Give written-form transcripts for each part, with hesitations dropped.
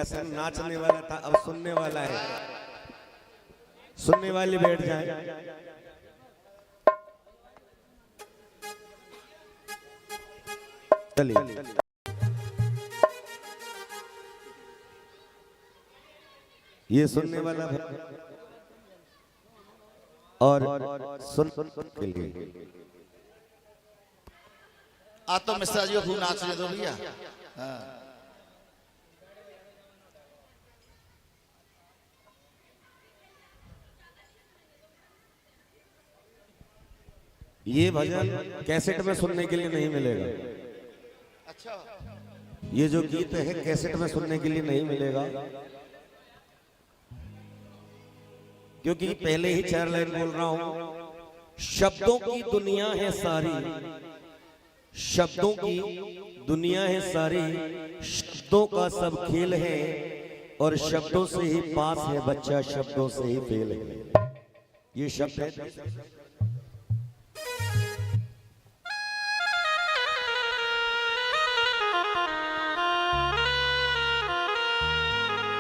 संग नाचने वाला था, अब सुनने वाला है। सुनने वाली बैठ जाए। चलिए ये सुनने वाला और सुन के लिए आ तो मिश्रा जी को खूब नाचने दो भैया। हाँ। ये भजन कैसेट में सुनने के लिए नहीं मिलेगा। अच्छा, ये जो गीत है कैसेट में सुनने के लिए नहीं मिलेगा, क्योंकि पहले ही 4 लाइन बोल रहा हूं। शब्दों की दुनिया है सारी, शब्दों की दुनिया है सारी, शब्दों का सब खेल है, और शब्दों से ही पास है बच्चा, शब्दों से ही फेल है। ये शब्द है।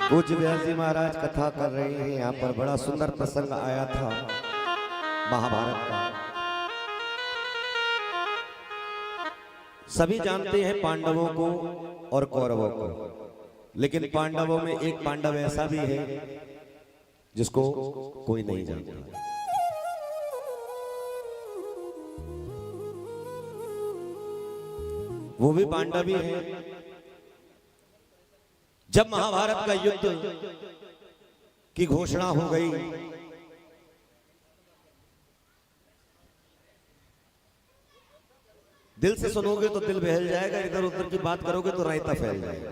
पूज्य व्यास जी महाराज कथा कर रहे हैं। यहाँ पर बड़ा सुंदर प्रसंग आया था महाभारत का। सभी जानते हैं पांडवों को और कौरवों को, लेकिन पांडवों में एक पांडव ऐसा भी है जिसको कोई नहीं जानता। वो भी पांडव ही है। जब महाभारत का युद्ध की घोषणा हो गई, दिल से सुनोगे तो दिल बहल जाएगा, इधर उधर की बात करोगे तो रायता फैल जाएगा।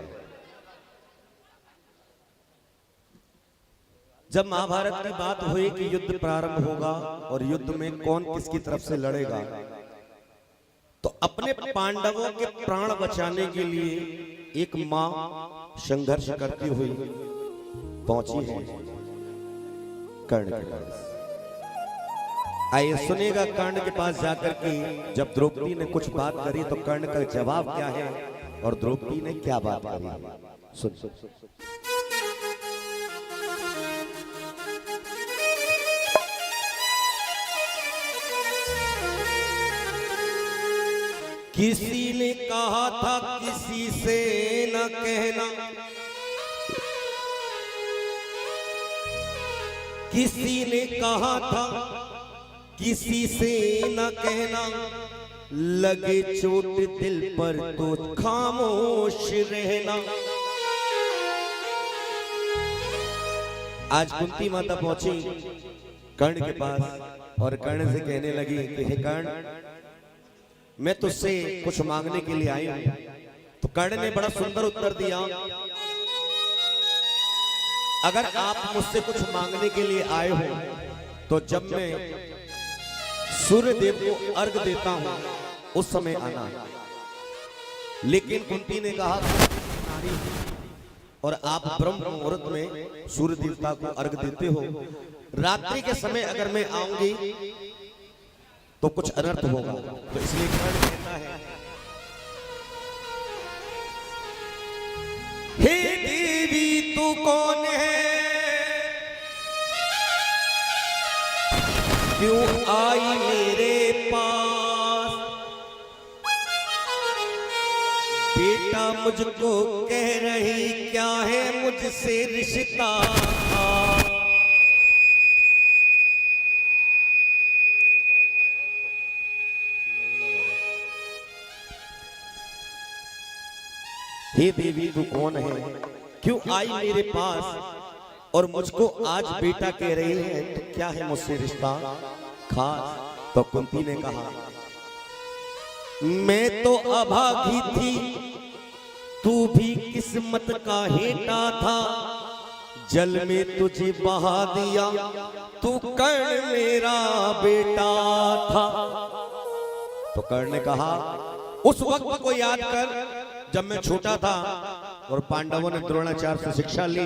जब महाभारत की बात हुई कि युद्ध प्रारंभ होगा और युद्ध में कौन किसकी तरफ से लड़ेगा, तो अपने पांडवों के प्राण बचाने के लिए एक मां संघर्ष करती हुई पहुंची है कर्ण के पास। आइए सुनेगा कर्ण के पास जाकर के जब द्रौपदी ने कुछ बात करी तो कर्ण का जवाब क्या है और द्रौपदी ने क्या बात करी। सुन। किसी ने कहा था किसी से न कहना, किसी ने कहा था किसी से न कहना, लगे चोट दिल पर तो खामोश रहना। आज कुंती माता पहुंची कर्ण के पास और कर्ण से कहने लगी कि हे कर्ण, मैं तुझसे कुछ मांगने के लिए आई हूं। तो कर्ण ने बड़ा सुंदर उत्तर दिया, अगर आप मुझसे कुछ मांगने के लिए आए हो तो जब मैं सूर्य देव को अर्घ देता हूं उस समय आना। लेकिन कुंती ने कहा नारी और आप ब्रह्म मुहूर्त में सूर्य देवता को अर्घ देते हो, रात्रि के समय अगर मैं आऊंगी तो कुछ अनर्थ होगा। तो इसलिए कर्ण कहता है, हे देवी तू कौन है, क्यों आई मेरे पास, बेटा मुझको कह रही क्या है मुझसे रिश्ता। हे देवी तू कौन है, क्यों आई मेरे पास, और मुझको आज बेटा कह रही है, तो क्या है मुझसे रिश्ता खास। तो कुंती ने कहा, मैं तो अभागी थी, तू भी किस्मत का हेटा था, जल में तुझे बहा दिया, तू कर्ण मेरा बेटा था। तो कर्ण ने कहा, उस वक्त को याद कर जब मैं छोटा था और पांडवों ने द्रोणाचार्य से शिक्षा ली,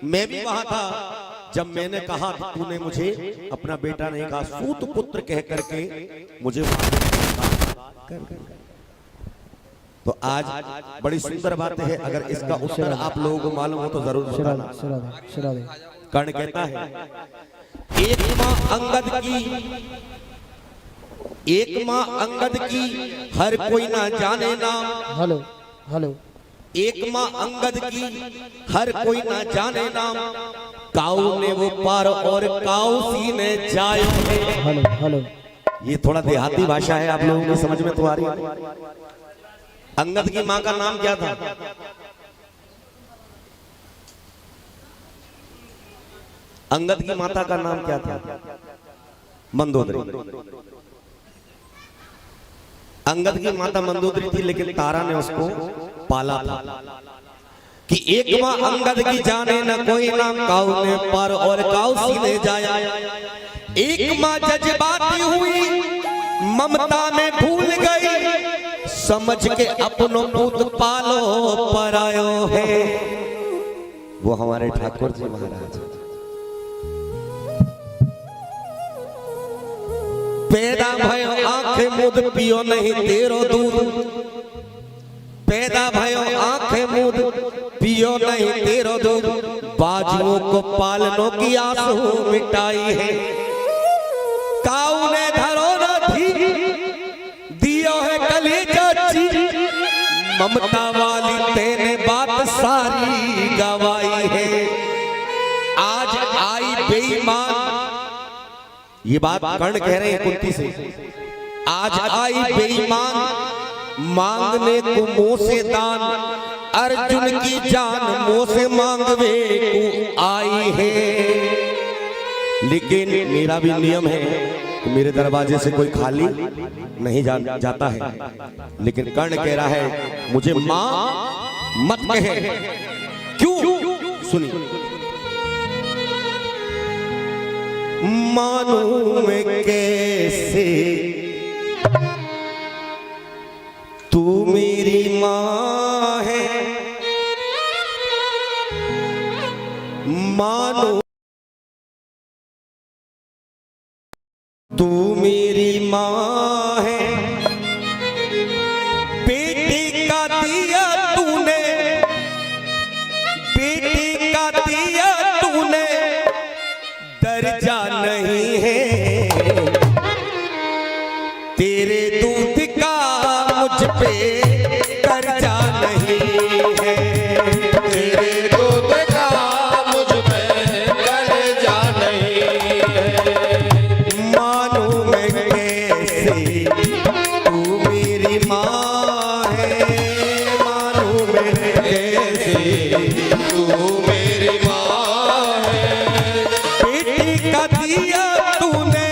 मैं भी वहां था जब मैंने कहा तूने मुझे अपना बेटा नहीं कहा, सूत पुत्र कह करके मुझे तो आज बड़ी सुंदर बात है, अगर इसका उत्तर आप लोगों को मालूम हो तो जरूर बताना। कर्ण कहता है, एक माँ अंगद की हर कोई ना जाने नाम। हेलो एक माँ अंगद की हर कोई ना जाने नाम, काऊ ने वो पार और काऊ सी ने जाए। हेलो ये थोड़ा देहाती भाषा है, आप लोगों को समझ में तो आ रही है। अंगद की माँ का नाम क्या था? अंगद की माता का नाम क्या था? मंदोदरी। अंगद की माता मंदोदरी थी, लेकिन तारा ने उसको पाला था कि एक माँ अंगद की जाने न कोई नाम, काऊ ने पर और काऊ सीने जाया। एक माँ जज्बाती हुई ममता में भूल गई, समझ के अपनों पुत पालो परायो है। वो हमारे ठाकुर जी महाराज। पैदा भयो आंखें मुद पियो नहीं तेरो दूध, पैदा भयो आंखें मुद पियो नहीं तेरो दूध, बाजुओं को पालनों की आंसू मिटाई है। काऊ ने धरो न थी दियो है कलेजा ची, ममता वाली तेने बात सारी गवाई है। आज आई बेईमान, ये बात कर्ण कह रहे हैं कुंती से, आज आई बेईमान मांगने को मुंह से दान, अर्जुन की जान मुंह से मांगवे को आई है। लेकिन मेरा भी नियम है कि मेरे दरवाजे से कोई खाली नहीं जाता है, लेकिन कर्ण कह रहा है मुझे मां मत कहे। क्यों? सुनिए। मानूं मैं कैसे तू मेरी माँ है, मानो तू मेरी माँ है। बेटी का दिया तूने, बेटी का दिया तूने, दर्जा नहीं है तेरे दूध का मुझ पे कर्जा नहीं है, तेरे दूध का मुझ पे कर्जा नहीं है। मानूं मैं कैसे तू मेरी माँ है, मानूं मैं कैसे तू मेरी माँ है। बेटी का दिया तूने,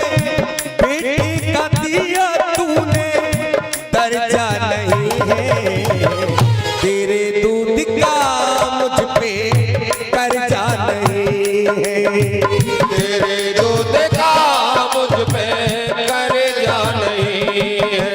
बेटी का दिया तूने, दर्जा नहीं है तेरे दूध का मुझ पे कर्जा नहीं है। तेरे दूध का मुझ पे कर्जा नहीं है।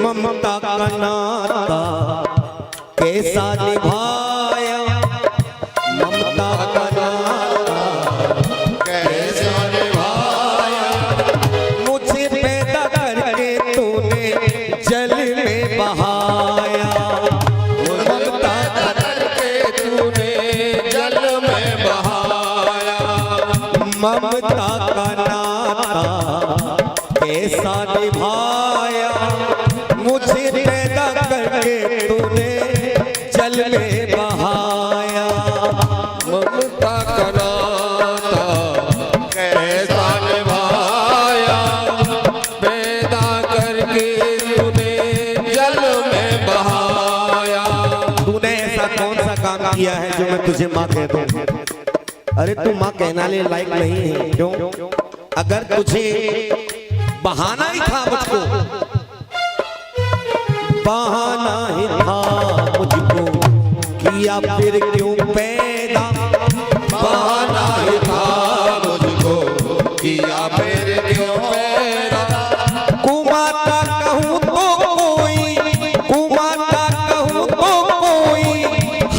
ममता का नाता कैसा निभाया, ममता का नाता कैसा निभाया, मुझे पैदा करके तूने जल में बहाया। ममता का करके तूने जल में बहाया। ममता का नाता कैसा निभाया, मुझे पैदा करके तूने जल में बहाया। ममता का नाता कैसा निभाया, पैदा करके तूने जल में बहाया। तूने ऐसा कौन सा काम किया है जो मैं तुझे माँ कह दूं? अरे तू माँ कहना ले लायक नहीं है। क्यों? अगर तुझे बहाना ही था मुझको, बहाना ही था मुझको, किया फिर क्यों पैदा? बहाना ही था मुझको, किया फिर क्यों पैदा? कुमाता कहूँ तो कोई, कुमाता कहूँ तो कोई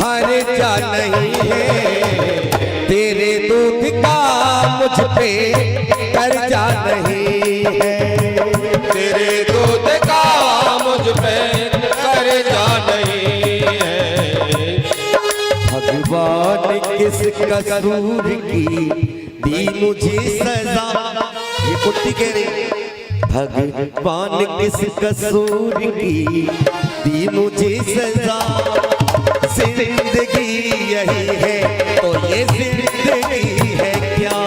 हर्जा नहीं है। तेरे दूध का मुझ पे कर्जा नहीं है। तेरे दूध का मुझ पे कर्जा नहीं है। भगवान किस कसूर की दी मुझे सजा? ये कुत्ती कह रही, भगवान किस कसूर की दी मुझे सजा? जिंदगी यही है तो ये जिंदगी है क्या?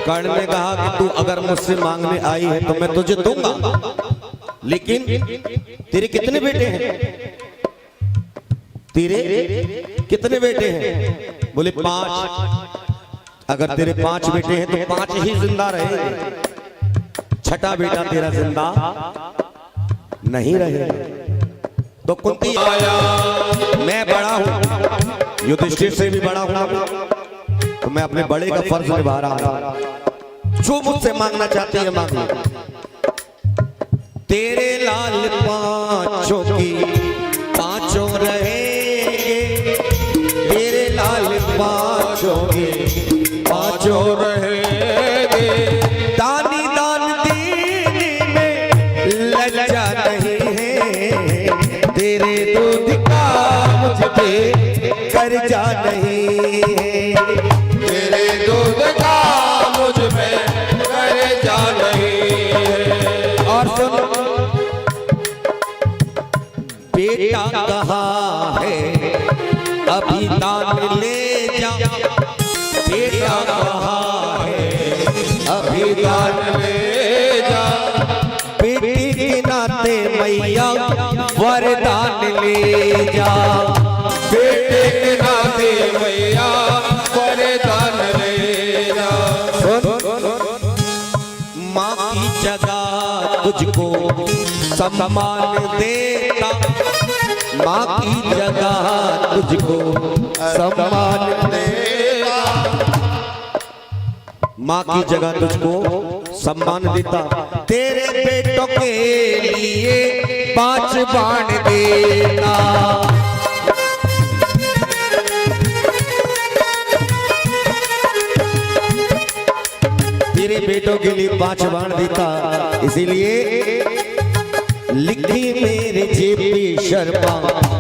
कर्ण ने कहा कि तू अगर मुझसे मांगने आई है तो मैं तुझे दूंगा, लेकिन तेरे कितने बेटे हैं? तेरे कितने बेटे हैं? बोले 5। अगर तेरे 5 बेटे हैं तो 5 ही जिंदा रहेंगे, छठा बेटा तेरा जिंदा नहीं रहे। तो कुंती आया, मैं बड़ा हूं, युधिष्ठिर से भी बड़ा हूं, तो मैं अपने बड़े का फर्ज निभा रहा हूं। जो मुझसे मांगना चाहते हैं मांग लो। तेरे लाल पांचों की पांचों रहेंगे, तेरे लाल पांचों की पांचों रहेंगे। दानी दान देने में लज्जा नहीं है, तेरे दूध का मुझ पे कर्जा नहीं है। तेरे दूध का मुझ पे कर्जा नहीं है। और सुन, बेटा कहाँ है अभी दान ले जा? बेटा कहाँ है अभी दान ले जा। बेटी के नाते मैया वरदान ले जा। बेटे के नाते मैया वरदान ले जा। माँ की जगह तुझको सम्मान देता, माँ की जगह तुझको सम्मान देता, माँ की जगह तुझको सम्मान देता। तेरे बेटों के लिए 5 बाण देता, तेरे बेटों के लिए 5 बाण देता। इसीलिए लिखी मेरे जेपी शर्मा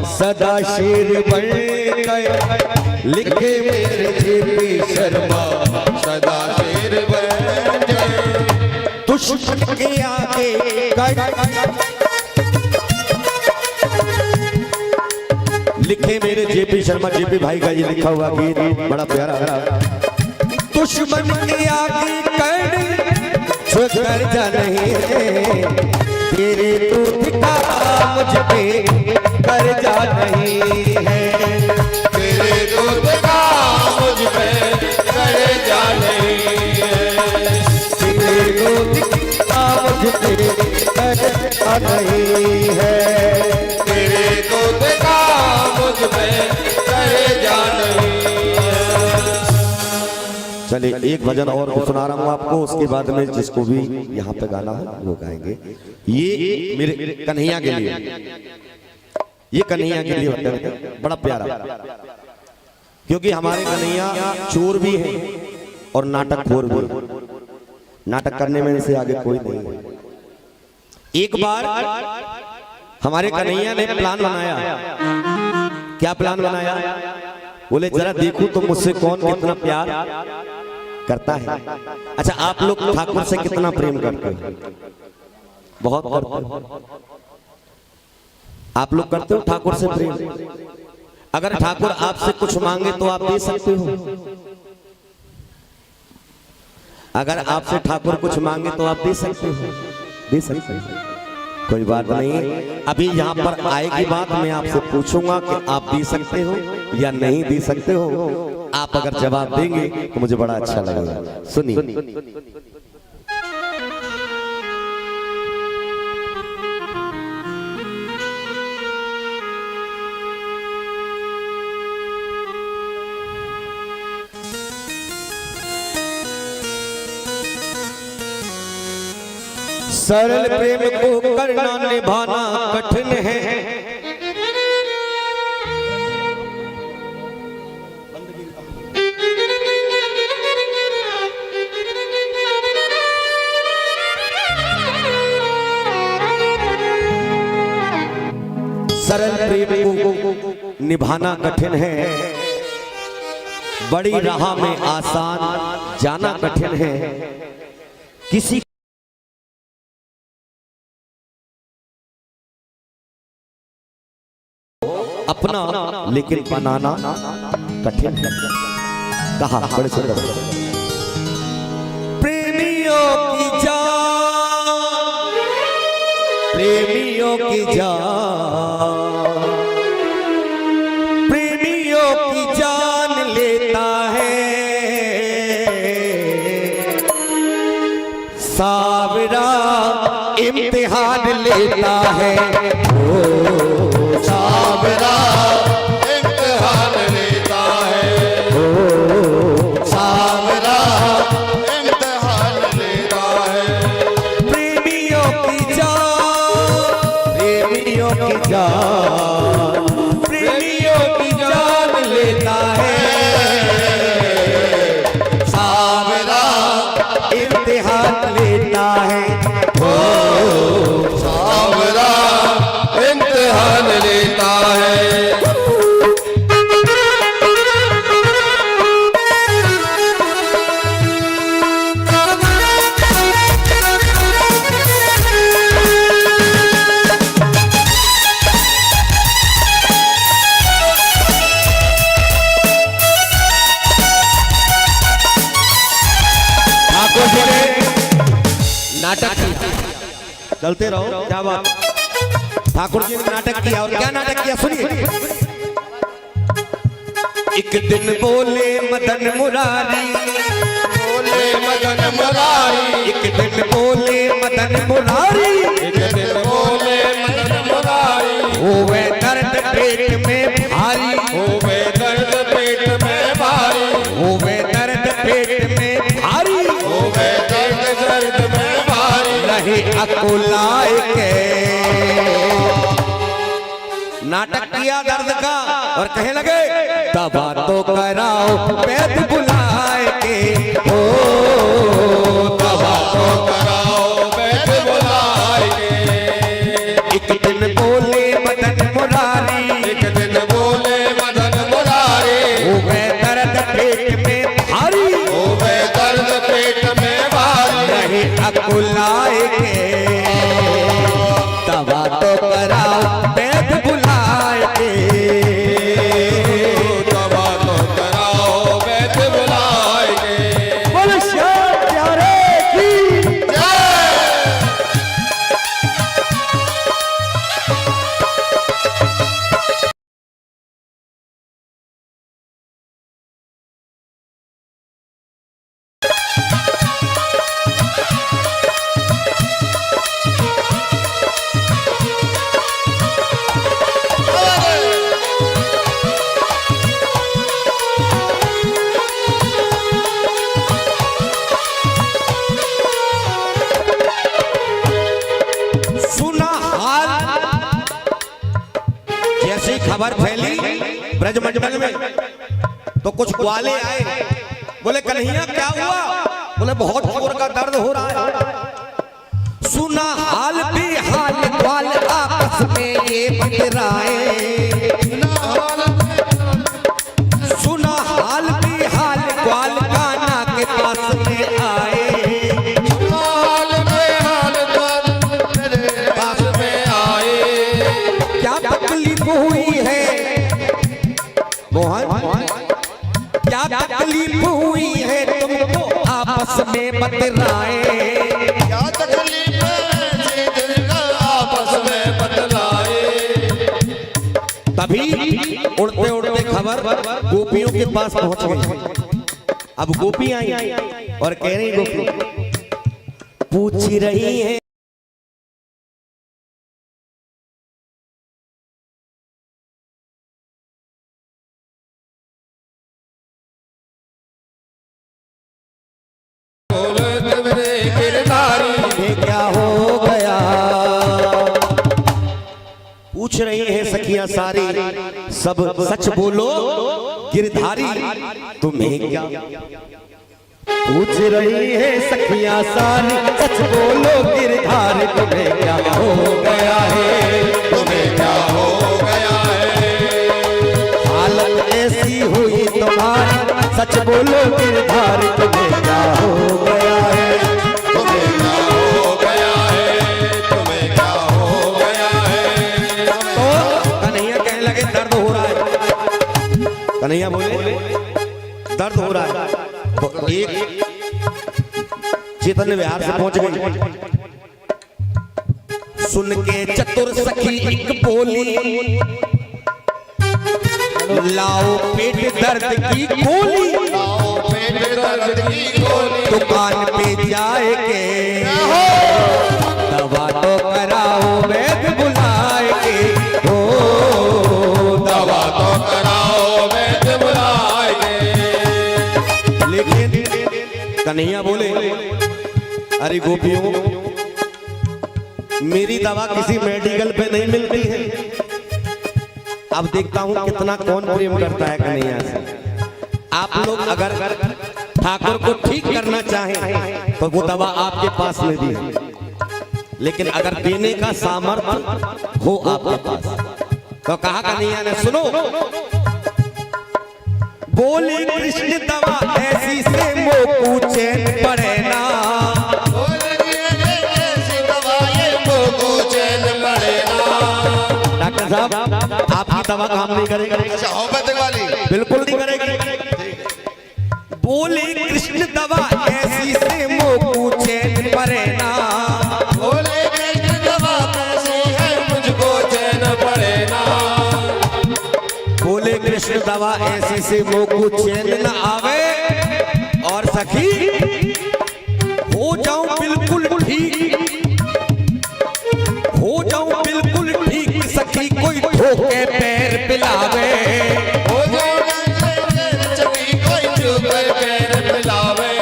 सदा शेर बन गए, लिखे मेरे जेपी शर्मा सदा शेर बन गए। दुश्मन के आगे लिखे मेरे जेपी शर्मा, जेपी भाई का ये लिखा हुआ गीत बड़ा प्यारा है। दुश्मन के आगे कर्जा नहीं है, तेरे दूध का मुझ पे कर्जा नहीं है। तेरे दूध का मुझ पे कर्जा नहीं है। तेरे दूध का मुझ पे कर्जा नहीं है। तेरे दूध का मुझ पे कर्जा नहीं है। चलिए एक भजन और सुना रहा हूँ आपको, उसके बाद में जिसको भी यहाँ पे गाना है वो गाएंगे। ये मेरे कन्हैया के लिए, ये कन्हैया के लिए होता है, बड़ा प्यारा, क्योंकि हमारे कन्हैया चोर भी हैं और नाटकखोर भी। नाटक करने में इनसे आगे कोई नहीं है। एक बार हमारे कन्हैया ने प्लान बनाया। क्या प्लान बनाया? बोले जरा देखूं तो मुझसे कौन कितना प्यार करता है। अच्छा, आप लोग ठाकुर से कितना प्रेम करते हो? बहुत करते हो। आप लोग करते हो ठाकुर से प्रेम? अगर ठाकुर आपसे कुछ मांगे तो आप दे सकते हो? अगर आपसे ठाकुर कुछ मांगे तो आप दे सकते हो? दे सकते हो, कोई बात नहीं। अभी यहाँ पर आएगी बात, मैं आपसे पूछूंगा कि आप दे सकते हो या नहीं दे सकते हो। आप अगर जवाब देंगे तो मुझे बड़ा अच्छा लगेगा। सुनिए। सरल प्रेम को करना निभाना कठिन है। सरल प्रेम को निभाना कठिन है, बड़ी राह में आसान जाना कठिन है। किसी अपना लेकिन बनाना कठिन है। कहा बड़े सुंदर। प्रेमियों की जान, प्रेमियों की जान, प्रेमियों की जान लेता है सावरा, इम्तिहान लेता है। सावरा इम्तिहान लेता है, सावरा इम्तिहान लेता है। प्रेमियों की जान, प्रेमियों की जान, प्रेमियों की जान लेता है सावरा इम्तिहान लेता है। सावरा इम्तिहान लेता है। ठाकुर जी ने नाटक किया, चलते रहो, क्या बात। ठाकुर जी ने नाटक किया, और क्या नाटक किया सुनिए। एक दिन बोले मदन मुरारी, बोले मदन मुरारी, एक दिन बोले मदन मुरारी, एक दिन बोले मदन मुरारी। होवे दर्द पेट में भारी, होवे दर्द पेट में भारी, होवे दर्द पेट में भारी, होवे दर्द में भारी। रहे अकुलाए के। नाटक किया दर्द का और कहने लगे दवा तो कराओ वैद्य बुलाए के। ओ दवा तो कराओ वैद्य बुलाए के। एक दिन बोले मदन मुरारी, एक दिन बोले मदन मुरारी, होवे दर्द पेट में भारी, होवे दर्द पेट में भारी। रहे अकुलाए के। दवा तो कराओ वैद्य बुलाए के। दवा तो कराओ वैद्य बुलाए के। बोलो श्याम प्यारे की जय। सुना हाल, जैसी खबर फैली ब्रजमंडल में तो कुछ ग्वाले आए, बोले कन्हैया क्या हुआ? बोले बहुत जोर का दर्द हो रहा है। सुना हाल बेहाल ग्वाल आपस में ये बतराए, सुना हाल बेहाल ग्वाल कान्हा के पास हुई है मोहन, क्या तकलीफ हुई है तुमको आपस में बतलाए, क्या तकलीफ है दिल का आपस में बतलाए। तभी उड़ते उड़ते खबर गोपियों के पास पहुंच गई। अब गोपी आई और कह रही गोपी पूछ रही है क्या हो गया, पूछ रही है सखियां सारी सब सच बोलो गिरधारी तुम्हें क्या, पूछ रही है सखियां सारी सच बोलो गिरधारी तुम्हें क्या हो गया है, तुम्हें क्या हो गया है। हालत ऐसी हुई तुम्हारी सच बोलो गिरधारी तुम्हें क्या हो गया है, तुम्हें क्या हो गया है, तुम्हें क्या हो गया है। तो कन्हैया कहने लगे दर्द हो रहा है, कन्हैया बोले दर्द हो रहा है। तो एक चेतन विहार से पहुंच गई, सुन के चतुर सखी एक बोली लाओ पेट दर्द की गोली, लाओ पेट दर्द की गोली, दुकान पे जाएंगे दवा तो कराओ वैद्य बुलाएंगे, हो दवा तो कराओ वैद्य बुलाएंगे। लेकिन कन्हैया बोले अरे गोपियों मेरी दवा किसी मेडिकल पे नहीं मिलती है। अब देखता हूं कितना कौन प्रेम करता है कन्हैया से। आप लोग अगर ठाकुर को ठीक करना चाहें तो वो दवा आपके पास में दी है, लेकिन अगर देने का सामर्थ्य हो आपके पास तो कहा कन्हैया ने सुनो, बोले कृष्ण दवा ऐसी से मोकू चैन पड़े ना, डॉक्टर साहब आपकी दवा काम नहीं करेगी, अच्छा होम्योपैथिक वाली बिल्कुल नहीं करेगी। बोले कृष्ण दवा ऐसी से मोकू चैन पड़े ना, बोले कृष्ण दवा कैसी है मुझको चैन पड़े ना, बोले कृष्ण दवा ऐसी से मोकू चैन न आवे, और सखी हो जाऊं बिल्कुल ठीक, हो जाऊं बिल्कुल ठीक सखी कोई धोखे पैर पिलावे, हो कोई चुकर पैर मिलावे,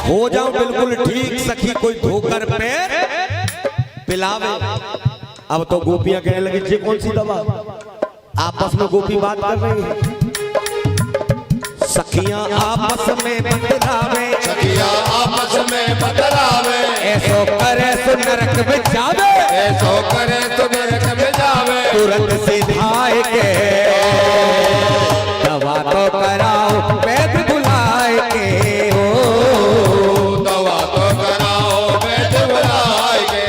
हो जाऊं बिल्कुल ठीक सखी कोई धोकर पैर पिलावे। अब तो गोपियां कहने लगी ये कौन सी दवा, आपस में गोपी बात कर रही है, सखियां आपस में बतलावे, सखिया आपस में बतलावे, ऐसो करे सो नरक में जावे, ऐसो करे तो नरक में जावे, तुरंत सिधाए के दवा तो कराओ वैद्य बुलाए के, हो दवा तो कराओ वैद्य बुलाएंगे।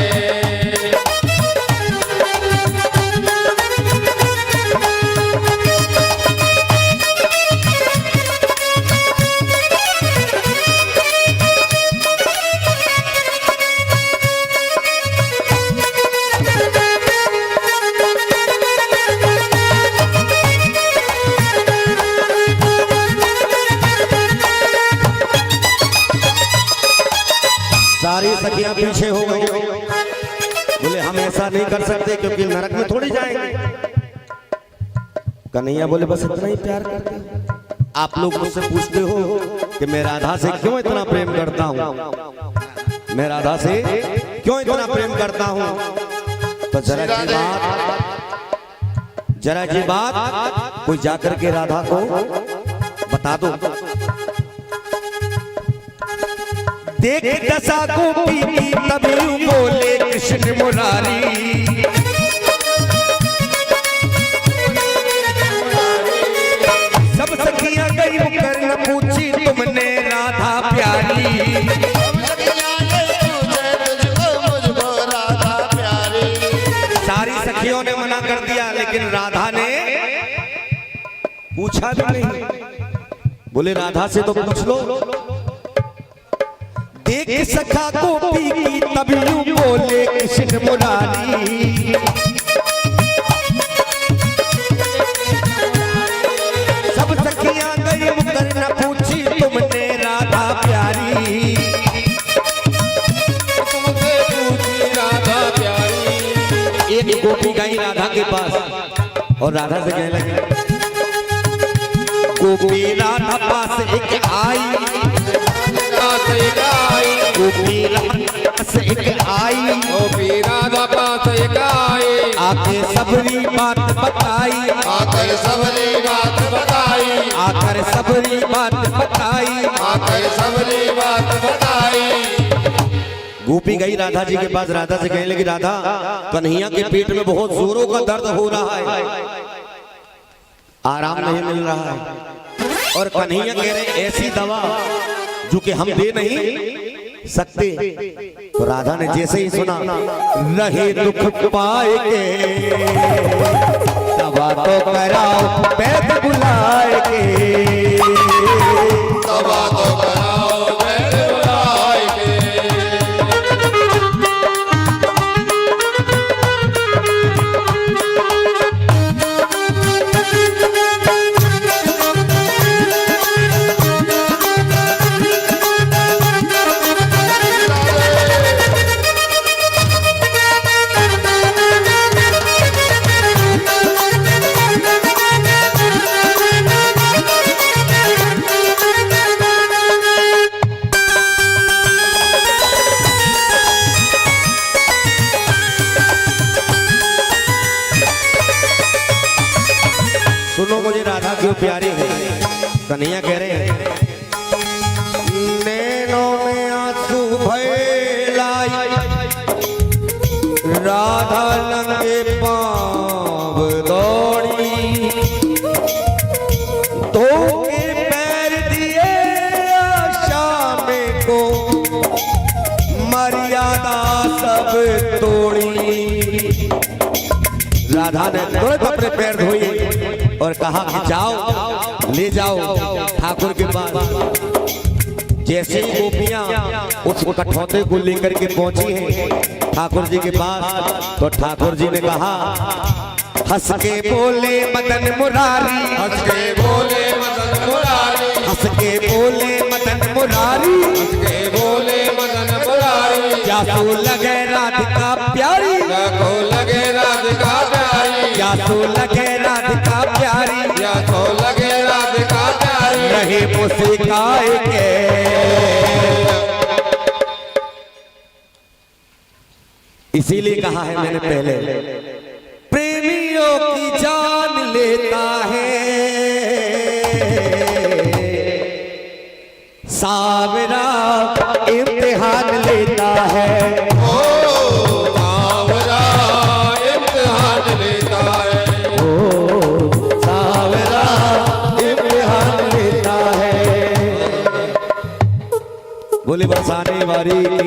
सारी सखियां पीछे हो गई, बोले हम ऐसा नहीं कर सकते क्योंकि नरक में थोड़ी जाएंगे। कन्हैया बोले बस इतना ही प्यार करते हो, आप लोग मुझसे पूछते हो कि मैं राधा से क्यों इतना प्रेम करता हूँ, मैं राधा से क्यों इतना प्रेम करता हूँ, तो जरा जी बात कोई जाकर के राधा को बता दो। देख दशा गोपी की तभी बोले कृष्ण मुरारी, सब सखियां गई मुकर न पूछी तुमने राधा प्यारी, मुझको राधा प्यारी, सारी सखियों ने मना कर दिया, लेकिन राधा ने पूछा भी नहीं। बोले राधा से तो पूछ लो। देख सखा गोपी की तब यूं बोले कृष्ण मुरारी। सब सखियां गई मुकर न पूछी तुमने राधा प्यारी। तुमसे पूछी राधा प्यारी। एक गोपी गई राधा के पास और राधा से कहने लगी, गोपी राधा पास एक आई। गोपी राधा पास एक आई। गोपी राधा पास एक आई। आके सबरी बात बताई। आकर सबरी बात बताई। आकर सबरी बात बताई। आकर सबरी बात बताई। गोपी गई राधा जी के पास, राधा से कहने लगी, राधा कन्हैया के पेट में बहुत जोरों का दर्द हो रहा है, आराम नहीं मिल रहा है। और कन्हैया कह रहे ऐसी दवा जो कि हम दे नहीं सकते। तो राधा ने जैसे ही सुना, रहे दुख पाएंगे दवा तो कराओ पैद बुलाएंगे। दवा तो कराओ वैद्य बुलाएंगे। सुनो मुझे राधा क्यों प्यारी है। कन्हैया कह रहे हैं, नैनों में आंसू भरे लाई राधा नंगे पांव दौड़ी। दो के पैर दिए शाम को मर्यादा सब तोड़ी। राधा ने तुरंत अपने पैर धोए और कहा कि जाओ ले जाओ ठाकुर के पास। जैसे ही गोपियां उस कठौते को लेकर के पहुंची हैं ठाकुर जी के पास, तो ठाकुर जी ने कहा, हंस के बोले मदन मुरारी। हंस के बोले मदन मुरारी। हंस के बोले मदन मुरारी। हंस के बोले मदन मुरारी। क्या तो लगे राधिका प्यारी। क्या तो लगे राधिका प्यारी। क्या तो लगे राधिका प्यारी। क्या तो लगे राधिका प्यारी। रहे मुस्काए के इसीलिए कहा है मैंने पहले, प्रेमियों की जान लेता है सावरा इम्तिहान लेता है। ओ सावरा इम्तिहान लेता है। ओ सावरा इम्तिहान लेता है। बोले बरसाने वाली की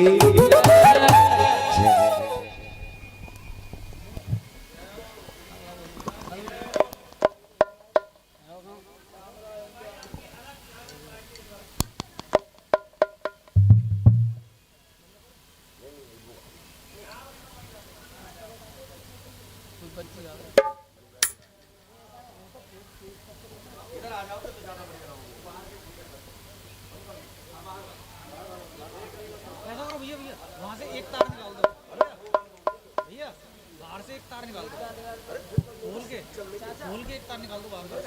वहां से एक तार निकाल दो भैया, बाहर से एक तार निकाल दो, खोल के एक तार निकाल दो बाहर से।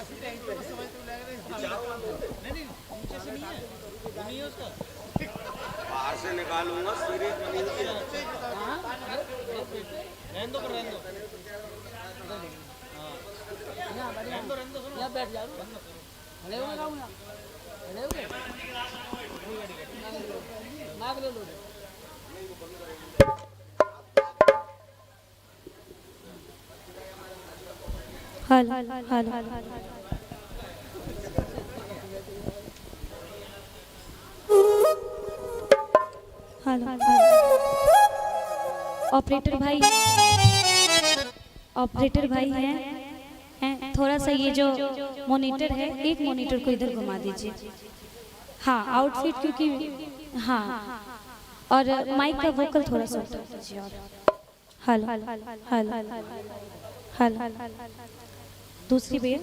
नहीं नीचे से नहीं है, नहीं है उसका, बाहर से निकालूंगा सीरीज बनी हुई है। रहने दो रहने दो, रहने दो सुनो, बैठ जाओ नाग ले लो। हल हल हल हल ऑपरेटर भाई हैं, थोड़ा सा ये जो मॉनिटर है, एक मॉनिटर को इधर घुमा दीजिए। हाँ, आउटफिट क्योंकि हाँ, और माइक का वोकल थोड़ा सा उठा दीजिए। और हल हल हल दूसरी बेर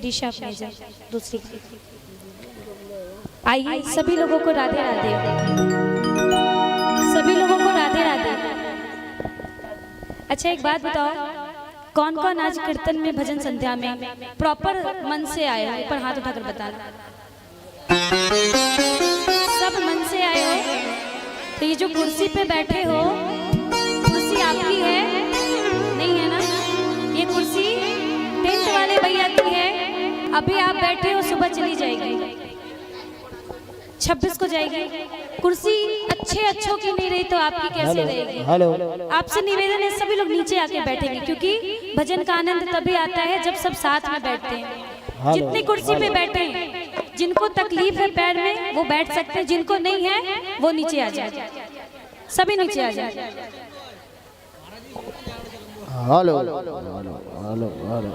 दिशा मेजर, दूसरी। आइए सभी लोगों को राधे राधे, सभी लोगों को राधे राधे। अच्छा एक बात बताओ, कौन कौन आज कीर्तन में, भजन संध्या में प्रॉपर मन से आए हो? ऊपर हाथ उठाकर बताना। सब मन से आए हो? तो ये जो कुर्सी पे बैठे हो, कुर्सी आपकी है? नहीं है ना? ये कुर्सी टेंट वाले भैया की है। अभी आप बैठे हो, सुबह चली जाएगी, 26 को जाएगी। कुर्सी अच्छों की नहीं रही तो आपकी कैसे रहेगी? हेलो। आपसे निवेदन है सभी लोग नीचे आके बैठेंगे, क्योंकि भजन का आनंद तभी आता है जब सब साथ में बैठते हैं। जितनी कुर्सी पे बैठे हैं, जिनको तकलीफ है पैर में वो बैठ सकते हैं, जिनको नहीं है वो नीचे आ जाए, सभी नीचे आ जाए। Hello hello hello hello.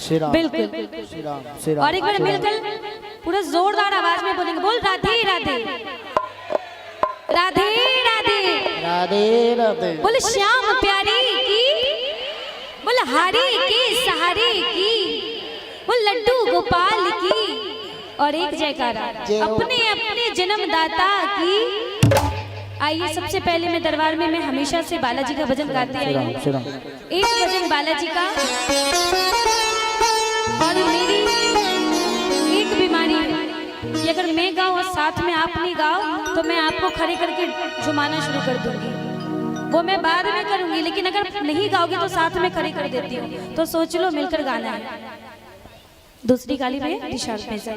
Shri Ram, बिल्कुल। श्री राम, श्री राम। और एक बार मिलकर पूरा जोरदार आवाज में बोलेंगे, बोल राधे राधे राधे राधे राधे राधे। बोल श्याम प्यारी की, बोल हारी के सहारे की, बोल लड्डू गोपाल की। और एक जयकारा अपने अपने जन्मदाता की। आइए सबसे पहले मैं दरबार में, मैं हमेशा से बालाजी का भजन गाते आई हूँ। एक भजन बालाजी का। और मेरी एक बीमारी है कि अगर मैं गाऊं और साथ में आप नहीं गाओ तो मैं आपको खड़े करके झुमाना शुरू कर दूंगी। वो मैं बाद में करूंगी, लेकिन अगर नहीं गाओगे तो साथ में खड़े कर देती हूँ। तो सोच लो, मिलकर गाना है। दूसरी गाली में दिशा मेजर।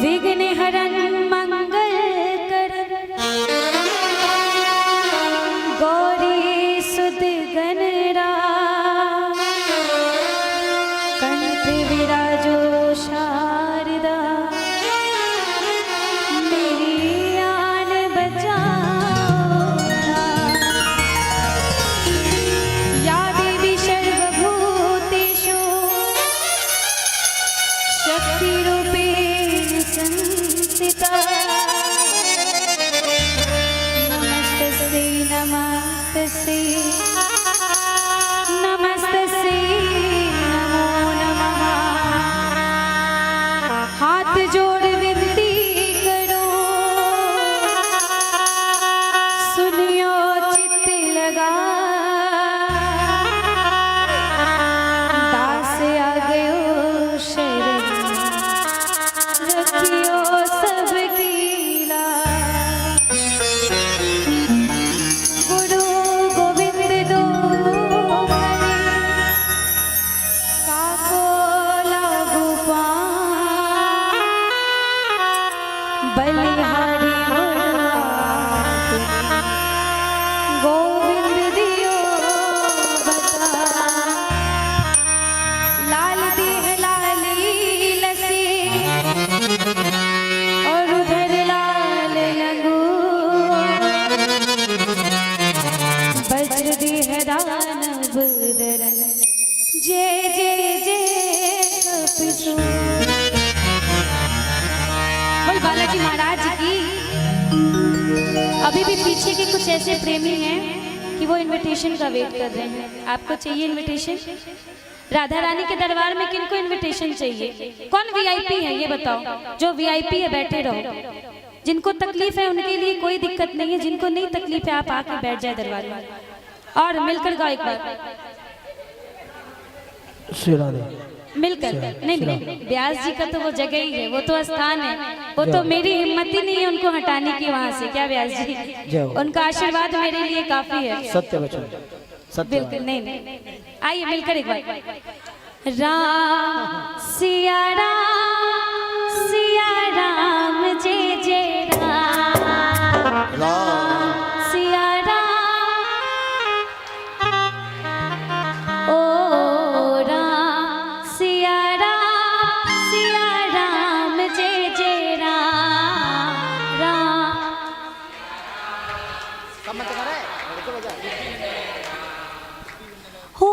विघ्न हरन मंगल करन गौरी सुध गणराज, कंठ विराजो शारदा, मेरी आन बचाओ। या देवी सर्वभूतेषु शक्तिरूपेण संस्थिता, नमस्तस्यै नमस्तस्यै नमस्तस्यै नमो नमः। हाथ जोड़ विनती करो, सुनियो चित्त लगा, दास आ गयो शरण, रखियो सबकी लाज। गुरु गोविंद दो हरि, काको लागू पाँ, बलिहारी मुराद, गोविंद दियो बता। लाल देह लाली लसी, और उधर लाल लगू, वज्र देह दानव दरन, जय जय जय कपिसु। बोल बालाजी महाराज की। अभी भी पीछे के कुछ ऐसे प्रेमी हैं कि वो इनविटेशन का वेट कर रहे हैं। आपको चाहिए इनविटेशन? राधा रानी के दरबार में किनको इनविटेशन चाहिए? कौन वीआईपी है ये बताओ? जो वीआईपी है बैठे रहो, जिनको तकलीफ है उनके लिए कोई दिक्कत नहीं है, जिनको नहीं तकलीफ है आप आके बैठ जाए दरबार में और मिलकर गाओ एक बार। श्री राधे। मिलकर नहीं नहीं, व्यास जी का तो वो जगह ही है, वो तो स्थान है, वो तो मेरी हिम्मत ही नहीं है उनको हटाने की वहाँ से। क्या व्यास जी, उनका आशीर्वाद मेरे लिए काफी है। सत्य वचन, सत्य। बिल्कुल नहीं नहीं, आइए मिलकर एक बार। राम सिया राम जय जय राम सिया राम, ओ राम सिया राम जय जय राम। राम हो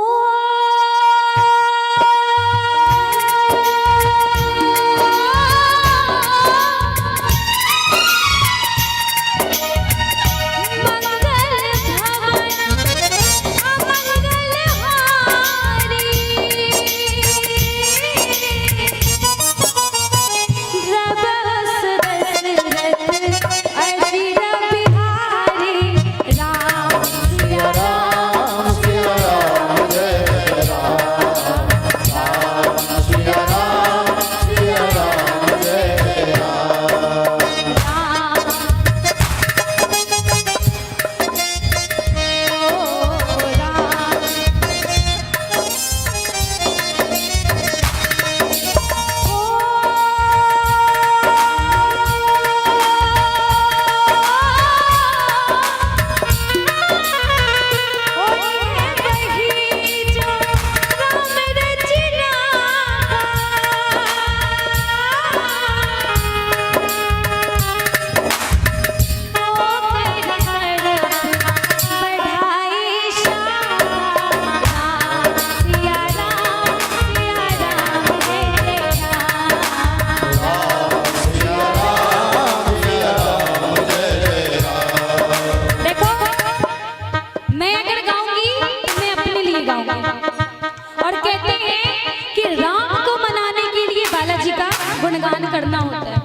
गुणगान करना होता है।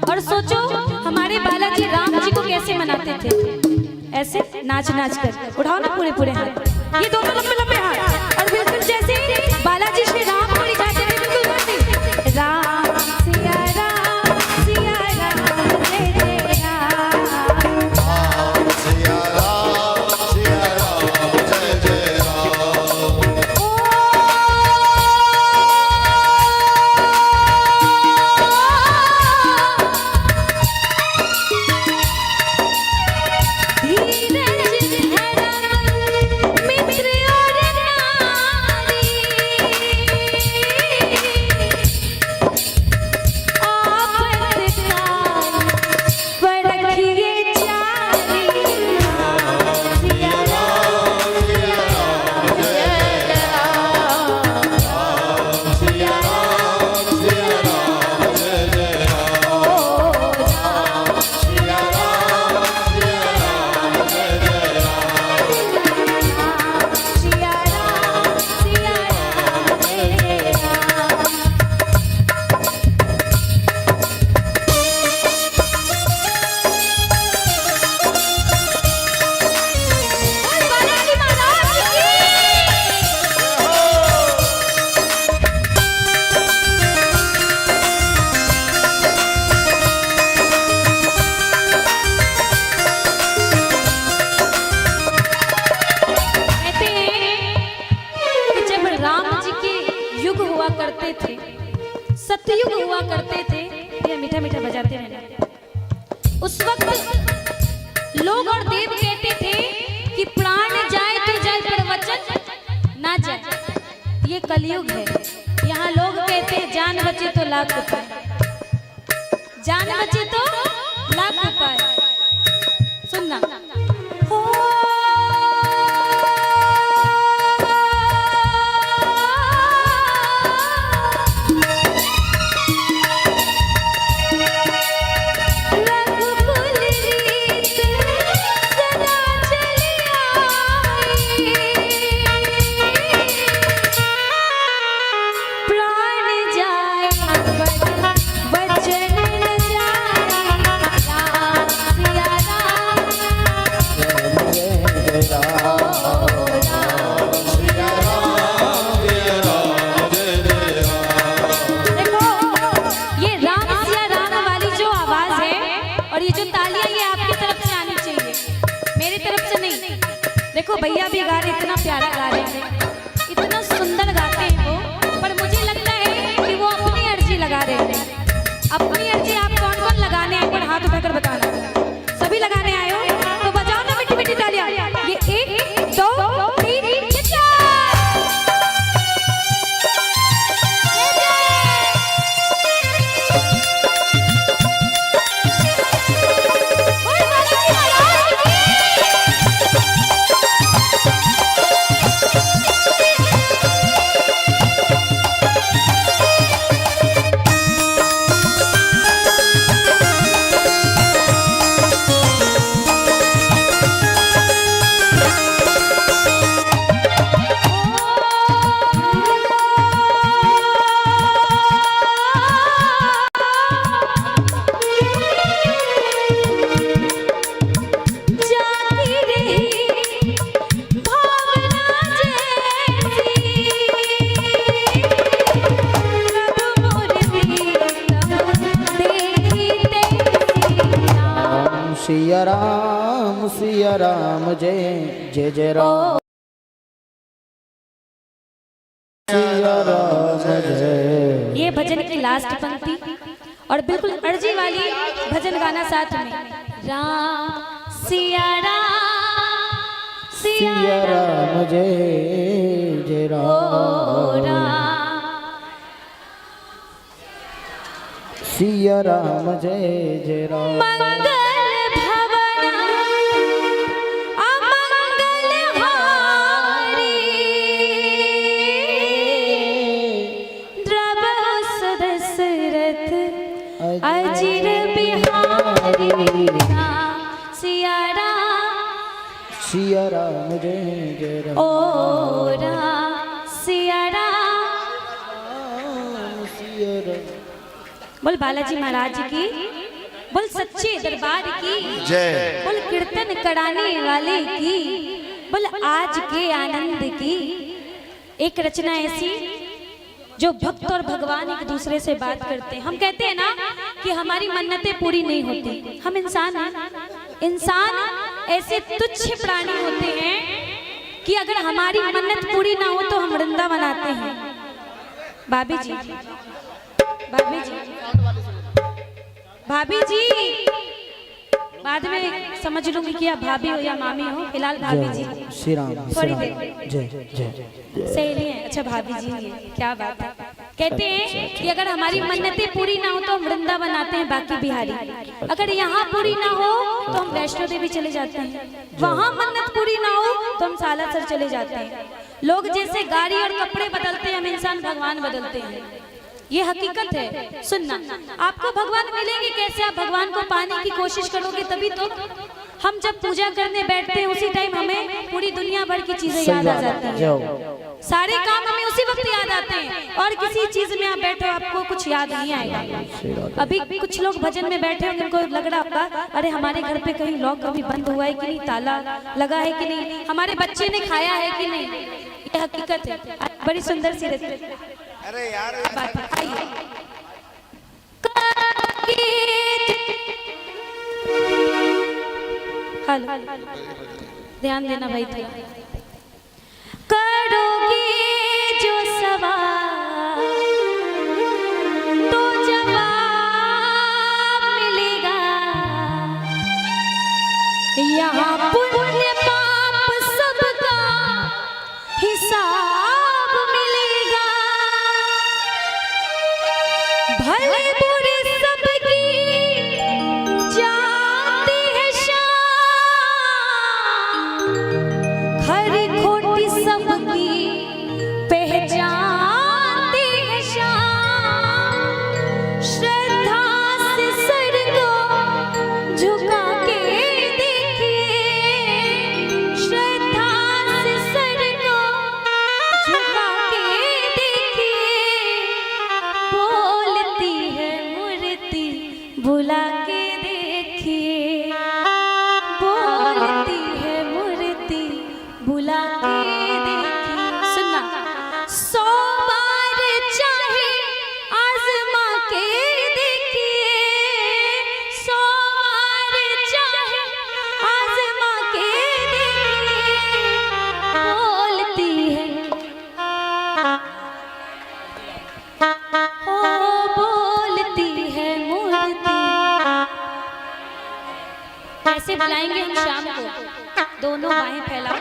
और सोचो हमारे बालाजी राम जी को कैसे मनाते थे, ऐसे नाच नाच कर। उठाओ ना पूरे पूरे हाथ, ये दोनों लंबे लंबे हाथ, और बिल्कुल जैसे बालाजी श्री राम को दिखाते थे, बिल्कुल वैसे राम सिया राम सिया राम जय जय राम, राम सिया राम जय जय राम। करते थे, सतयुग हुआ करते थे, ये मीठा मीठा बजाते रहना। उस वक्त लोग और देव कहते थे कि प्राण जाए तो जाए पर वचन ना जाए। ये कलयुग है, यहाँ लोग कहते हैं जान बचे तो लाख उपाय, जान बचे तो लाख उपाय। सुनना देखो भैया भी गा रहे, इतना प्यारा गा रहे हैं, इतना सुंदर गाते हैं वो, पर मुझे लगता है कि वो अपनी अर्जी लगा रहे हैं। अपनी अर्जी आप कौन कौन लगाने आए, पर हाथ उठाकर बताना। सभी लगाने आए हो तो बजाओ ना मीठी मीठी तालियां। ये 1 2 3 4 सिया राम जय जय जय राम सिया राम जय। ये भजन की लास्ट पंक्ति और बिल्कुल अर्जी वाली भजन गाना साथ में। राम सिया राम जय जय ओ राम राम सिया राम जय जय राम। मंगल भवन अमंगल हारी द्रव दशरथ अजिर बिहारी राम सिया राम जय जय राम। ओ राम सिया सिया राम बोल बालाजी महाराज की, बोल सच्चे दरबार की जय। बोल कीर्तन कराने वाले की, बोल आज के आनंद की। एक रचना ऐसी जो भक्त और भगवान एक दूसरे से बात करते हैं। हम कहते हैं ना कि हमारी मन्नतें पूरी नहीं होती, हम इंसान हैं। इंसान ऐसे तुच्छ प्राणी होते हैं कि अगर हमारी मन्नत पूरी ना हो तो हम वृंदावन आते हैं। भाभी जी, भाभी जी, भाभी जी, बाद में समझ लूंगी कि आप भाभी हो या मामी हो, फिलहाल भाभी जी श्री राम थोड़ी जय जय जय। सहेली है। अच्छा भाभी जी हैं, क्या बात है। कहते हैं कि अगर हमारी मन्नतें पूरी ना हो तो हम वृंदावन आते हैं बाकी बिहारी। अगर यहाँ पूरी ना हो तो हम वैष्णो देवी चले जाते हैं। वहाँ मन्नत पूरी ना हो तो हम सालासर चले जाते हैं। लोग जैसे गाड़ी और कपड़े बदलते हैं, हम इंसान भगवान बदलते हैं। ये हकीकत है। सुनना, आपको भगवान मिलेंगे कैसे? आप भगवान को पाने की कोशिश करोगे तभी तो। हम जब पूजा करने बैठते हैं उसी टाइम हमें पूरी दुनिया भर की चीजें याद आ जाती हैं। सारे काम हमें उसी वक्त याद आते हैं और किसी चीज में आप बैठो आपको कुछ याद नहीं आएगा। अभी कुछ लोग भजन में बैठे होंगे, उनको लग रहा होगा अरे हमारे घर पे कहीं लॉक कभी बंद हुआ है कि नहीं, ताला लगा है कि नहीं, हमारे बच्चे ने खाया है कि नहीं। ये हकीकत है। बड़ी सुंदर सी रचना। अरे यार हेलो, ध्यान देना भाई। करोगे जो सवाल तो जवाब मिलेगा। यहाँ पुण्य पाप सबका हिसाब मिलेगा। भले बुरे सबकी जाती है शान, खरी खोटी सबकी पहचानती है शान। श्रद्धा से सर को झुका के देखिए, श्रद्धा से सर को झुका के देखिए। बोलती है मूर्ति बुला के देखिए, बोलती है मूर्ति बुला के देखिए। सुनना, 100 बार चाहे आजमा के देखिए, 100 बार चाहे आजमा के देखिए। बोलती है ओ बोलती है मूर्ति। कैसे बुलाएंगे हम शाम को? दोनों बाहें फैलाओ,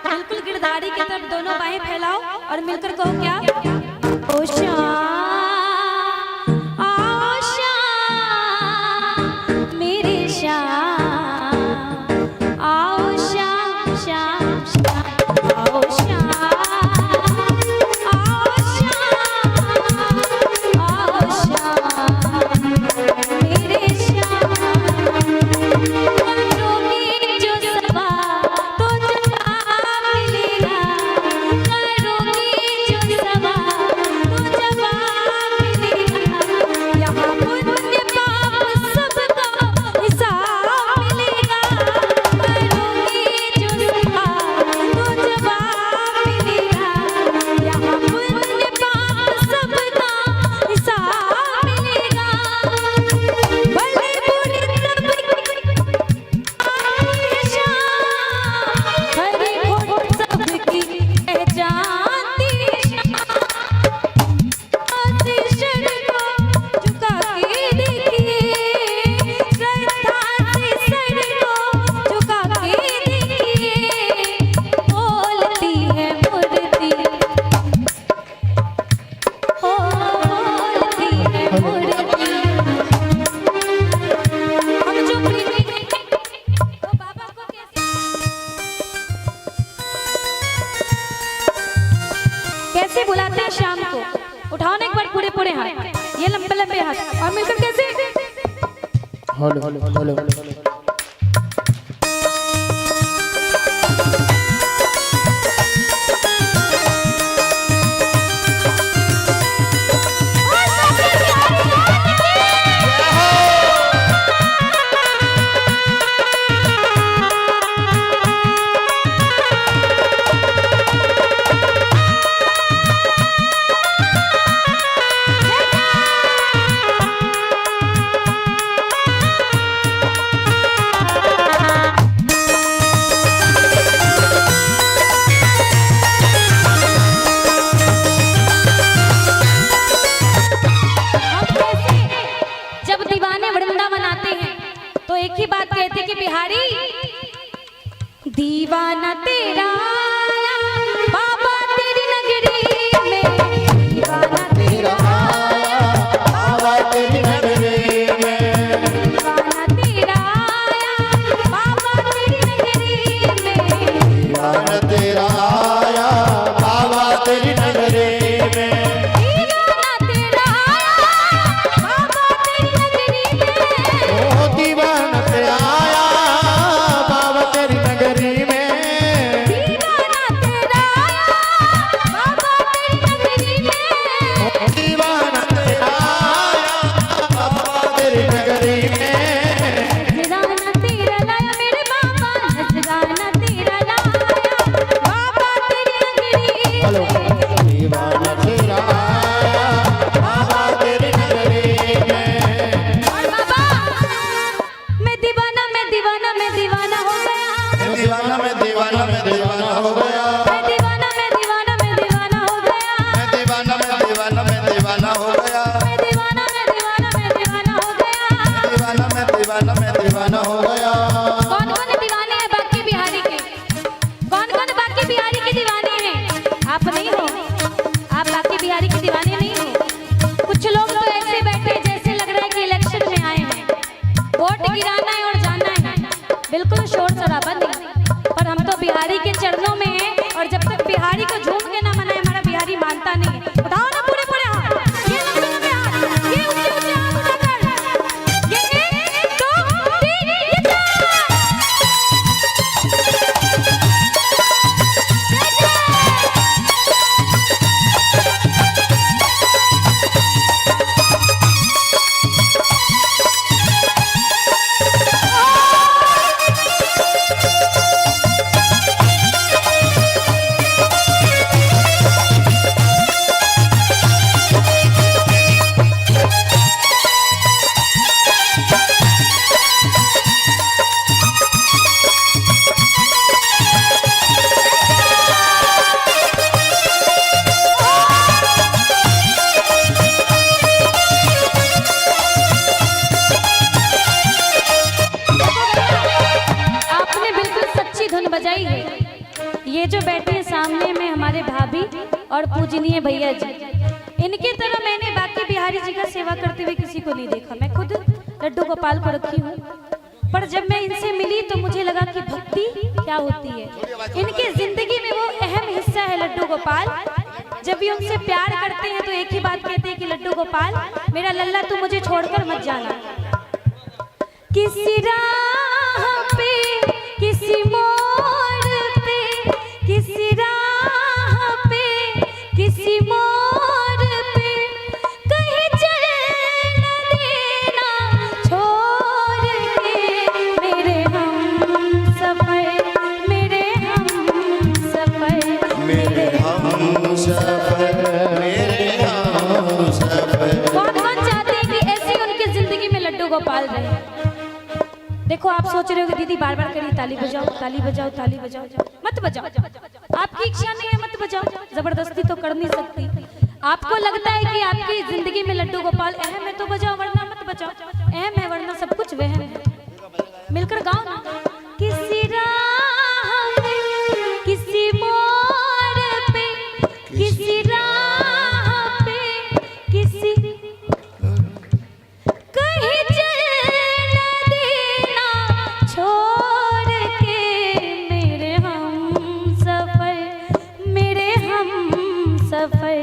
बिल्कुल गिरधारी की तरफ दोनों बाहें फैलाओ और मिलकर कहो क्या? ओ श्याम, आओ श्याम, मेरे श्याम, आओ श्याम, श्याम, श्याम, आओ श्याम, आओ श्याम, आओ श्याम, मेरे श्याम। करोगे जो सवाल तो जवाब मिलेगा। करोगे जो सवाल तो जवाब मिलेगा। यहाँ पुण्य पाप सबका हिसाब मिलेगा। करोगे जो सवाल तो शाम को। उठाओ ना एक बार पूरे पूरे हाथ, ये लंबे लंबे हाथ, और मिलकर कैसे? Hello hello hello. दीवाना तेरा आया बाबा तेरी नगरी में, दीवाना तेरा आया बाबा तेरी नगरी में, दीवाना तेरा आया बाबा तेरी नगरी में, दीवाना तेरा आया बाबा तेरी नगरी में, दीवाना तेरा आया बाबा तेरी नगरी में, ओ दीवाना तेरा आया बाबा तेरी नगरी में, दीवाना तेरा आया बाबा तेरी नगरी में, दीवाना तेरा आया बाबा तेरी नगरी में, नजराना तेरा लाया मेरे बाबा, नजराना तेरा लाया बाबा तेरी नगरी हेलो में। दीवाना तेरा आया बाबा तेरी नगरी में, और बाबा मैं दीवाना मैं दीवाना मैं दीवाना हो गया, दीवाना मैं दीवाना मैं दीवाना हो गया, मैं दीवाना मैं दीवाना मैं दीवाना हो गया, मैं दीवाना मैं दीवाना मैं दीवाना हो गया, मैं दीवाना मैं दीवाना मैं दीवाना हो गया। दीवाना मैं दीवाना मैं दीवाना हो गया। कौन कौन दीवाने हैं बाकी बिहारी के? कौन कौन बाकी बिहारी के दीवाने हैं? आप नहीं हो, आप बाकी बिहारी के दीवाने नहीं हो। कुछ लोग तो ऐसे बैठे जैसे लग रहा है कि इलेक्शन में आए हैं, वोट गिराना है और जाना है, बिल्कुल शोर शराबा नहीं। पर हम तो बिहारी के चरणों में हैं, और जब तक बिहारी को झूम के ना मनाए हमारा बिहारी मानता नहीं है। उठाओ ना पूरे पूरे हाथ, ये लंबे लंबे हाथ, ये ऊंचे ऊंचे हाथ उठाकर, ये 1 2 3 ये 4। आपने बिल्कुल सच्ची धुन बजाई है। ये जो बैठे हैं सामने में हमारे भाभी और पूजनीय भैया जी, इनके तरह मैंने बाकी बिहारी जी का सेवा करते हुए किसी को नहीं देखा। मैं खुद लड्डू गोपाल को रखी हूँ, पर जब मैं इनसे मिली तो मुझे लगा कि भक्ति क्या होती है। इनकी जिंदगी में वो अहम हिस्सा है लड्डू गोपाल। जब भी उनसे प्यार करते हैं तो एक ही बात कहते हैं कि लड्डू गोपाल मेरा लल्ला तू मुझे छोड़कर मत जाना। किसी राह पे किसी मोड़ पे, किसी राह पे किसी मोड़ पे, कहीं चल न देना छोड़ के मेरे हम सफर, मेरे हम सफर, मेरे हम सफर, मेरे हम सफर। कौन कौन चाहते हैं कि ऐसे उनकी जिंदगी में लड्डू गोपाल रहे? देखो आप सोच रहे हो कि दीदी बार बार करिए ताली बजाओ ताली बजाओ ताली बजाओ, मत बजाओ। आपकी इच्छा नहीं है मत बजाओ, जबरदस्ती तो कर नहीं सकती। आपको लगता है कि आपकी जिंदगी में लड्डू गोपाल अहम है तो बजाओ, वरना मत बजाओ। अहम है वरना सब कुछ वहम है। मिलकर गाओ ना। किसी राह पे किसी मोड़ पे, किसी राह पे किसी, कहीं चल न देना छोड़ के मेरे हम सफर, मेरे हम सफर,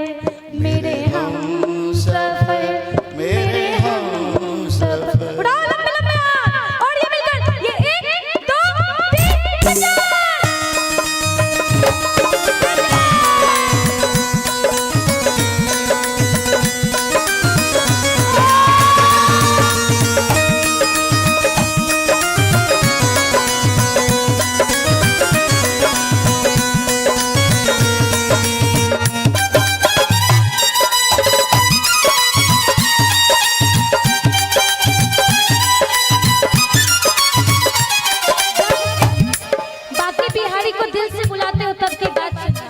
से बुलाते हो तब की बात सुनना।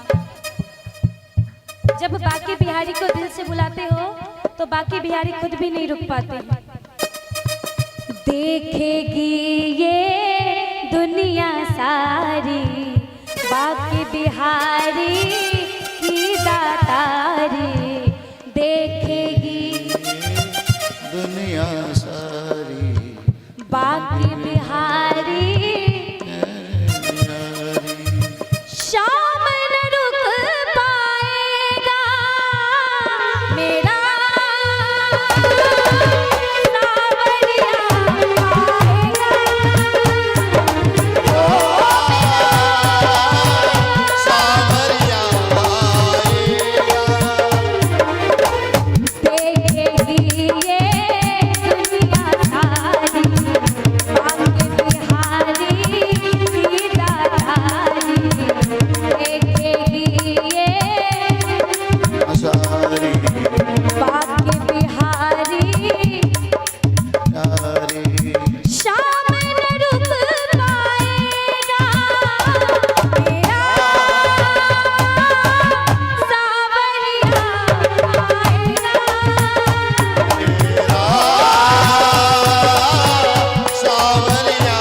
जब बाकी बिहारी को दिल से बुलाते हो तो बाकी बिहारी खुद भी नहीं रुक पाते। देखेगी ये दुनिया सारी बाकी बिहारी की दातारी, देखेगी दुनिया सारी बाकी बिहारी शाम न रुक पाएगा मेरा सावरिया आएगा। सावरिया देखेगी ये दुनिया सारी बाकी बिहारी की दातारी, देखेगी ये सारी बाकी बिहारी सारी शाम न रुक पाएगा मेरा सावरिया आएगा। सावरिया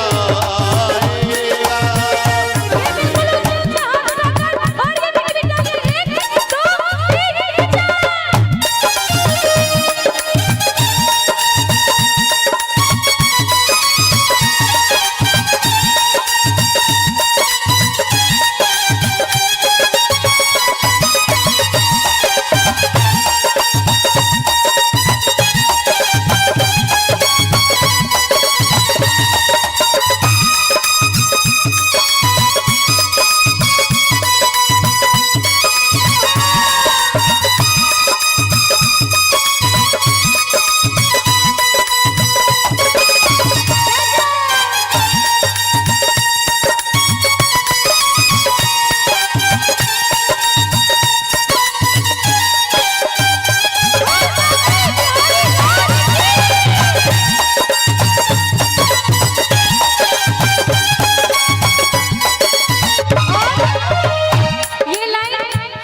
ये लाइन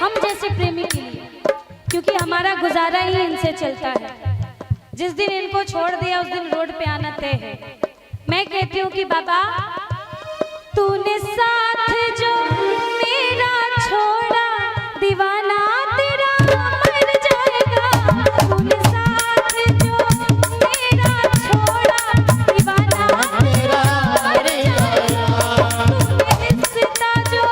हम जैसे प्रेमी के लिए, क्योंकि हमारा गुजारा ही इनसे चलता है। जिस दिन इनको छोड़ दिया उस दिन रोड पे आना तय है। मैं कहती हूँ कि बाबा तूने साथ जो मेरा छोड़ा दीवाना तेरा मर जाएगा। तूने साथ जो मेरा छोड़ा दीवाना तेरा मर जाएगा। तूने रिश्ता जो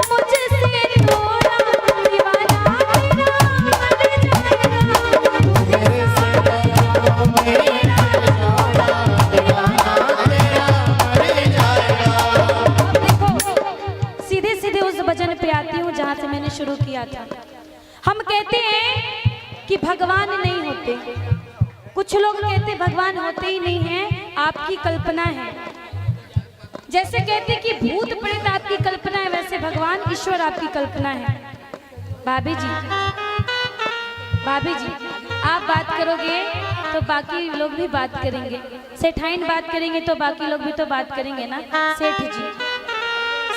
मुझसे तोड़ा दीवाना तेरा मर जाएगा। देखो सीधे सीधे उस भजन पे आती हूँ जहाँ से मैंने शुरू किया था। हम कहते हैं कि भगवान नहीं होते, कुछ लोग कहते भगवान होते ही नहीं हैं, आपकी कल्पना है। जैसे कहते कि भूत प्रेत आपकी कल्पना है, वैसे भगवान ईश्वर आपकी कल्पना है। भाभी जी आप बात करोगे तो बाकी लोग भी बात करेंगे, सेठाइन बात करेंगे तो बाकी लोग भी तो बात करेंगे ना। सेठ जी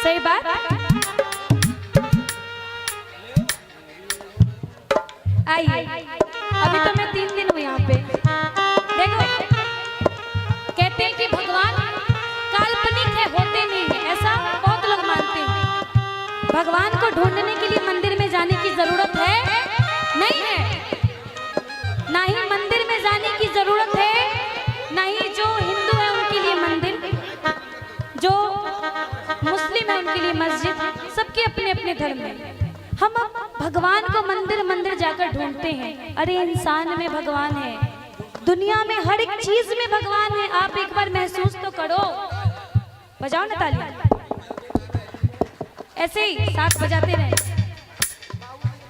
सही बात। आइए अभी तो मैं 3 दिन हूँ यहाँ पे। देखो कहते हैं कि भगवान काल्पनिक है, होते नहीं है, ऐसा बहुत लोग मानते हैं। भगवान को ढूंढने के लिए मंदिर में जाने की जरूरत है नहीं है, ना ही मंदिर में जाने की जरूरत है, ना ही जो हिंदू है उनके लिए मंदिर, जो मुस्लिम है उनके लिए मस्जिद, सबके अपने अपने धर्म है। हम भगवान को मंदिर मंदिर जाकर ढूंढते हैं। अरे इंसान में भगवान है, दुनिया में हर एक चीज में भगवान है। आप एक बार महसूस तो करो। बजाओ ना ताली, ऐसे ही साथ बजाते रहे।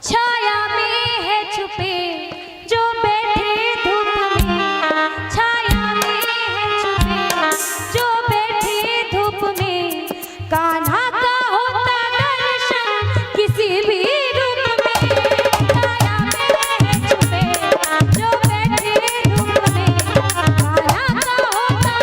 छाया में है छुपे जो बैठे धूप में, छाया में है छुपे जो बैठे धूप में, कान्हा का होता दर्शन किसी भी रूप में। छाया में है छुपे जो बैठे धूप में, कान्हा का होता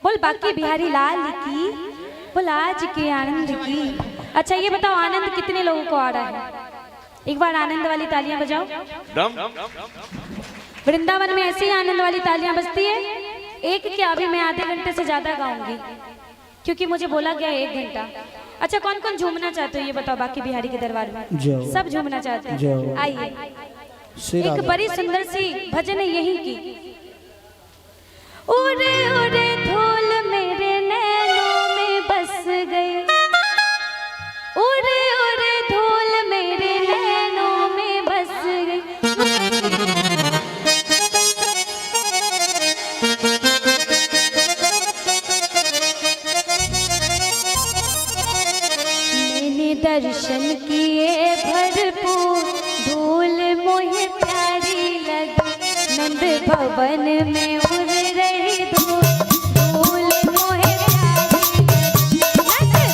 बोल बाकी बिहारी लाल की, बोल आज के आनंद की। अच्छा ये बताओ आनंद कितने लोगों को आ रहा है? एक बार आनंद वाली तालियां बजाओ। वृंदावन में ऐसी आनंद वाली तालियां बजती है। एक क्या, अभी मैं आधे घंटे से ज्यादा गाऊंगी क्योंकि मुझे बोला गया 1 घंटा। अच्छा कौन कौन झूमना चाहते हो ये बताओ बाकी बिहारी के दरबार में? सब झूमना चाहते हैं, आइए। एक बड़ी सुंदर सी भजन है यही की। उड़े उड़े धूल मेरे नैनों में बस गए, उड़े उड़े धूल मेरे नैनों में बस गई। मैंने दर्शन किए भरपूर, धूल मोहे प्यारी लगी। नंद भवन में उड़ रही धूल, धूल मोहे प्यारी लगी।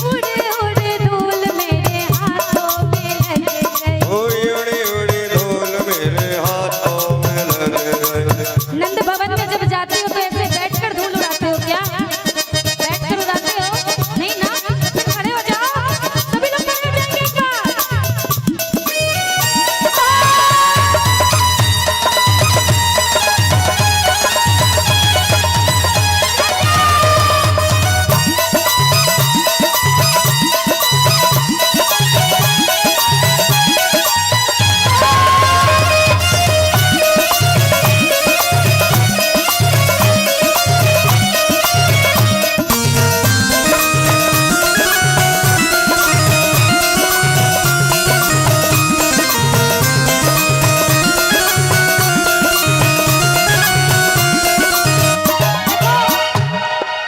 उड़े उड़े धूल मेरे हाथों में लग गई। नंद भवन में जब जाते हो तो ऐसे बैठकर धूल उड़ाते हो क्या? बैठकर उड़ाते हो? नहीं ना, खड़े हो जाओ, सभी लोग खड़े हो जाएंगे एक बार।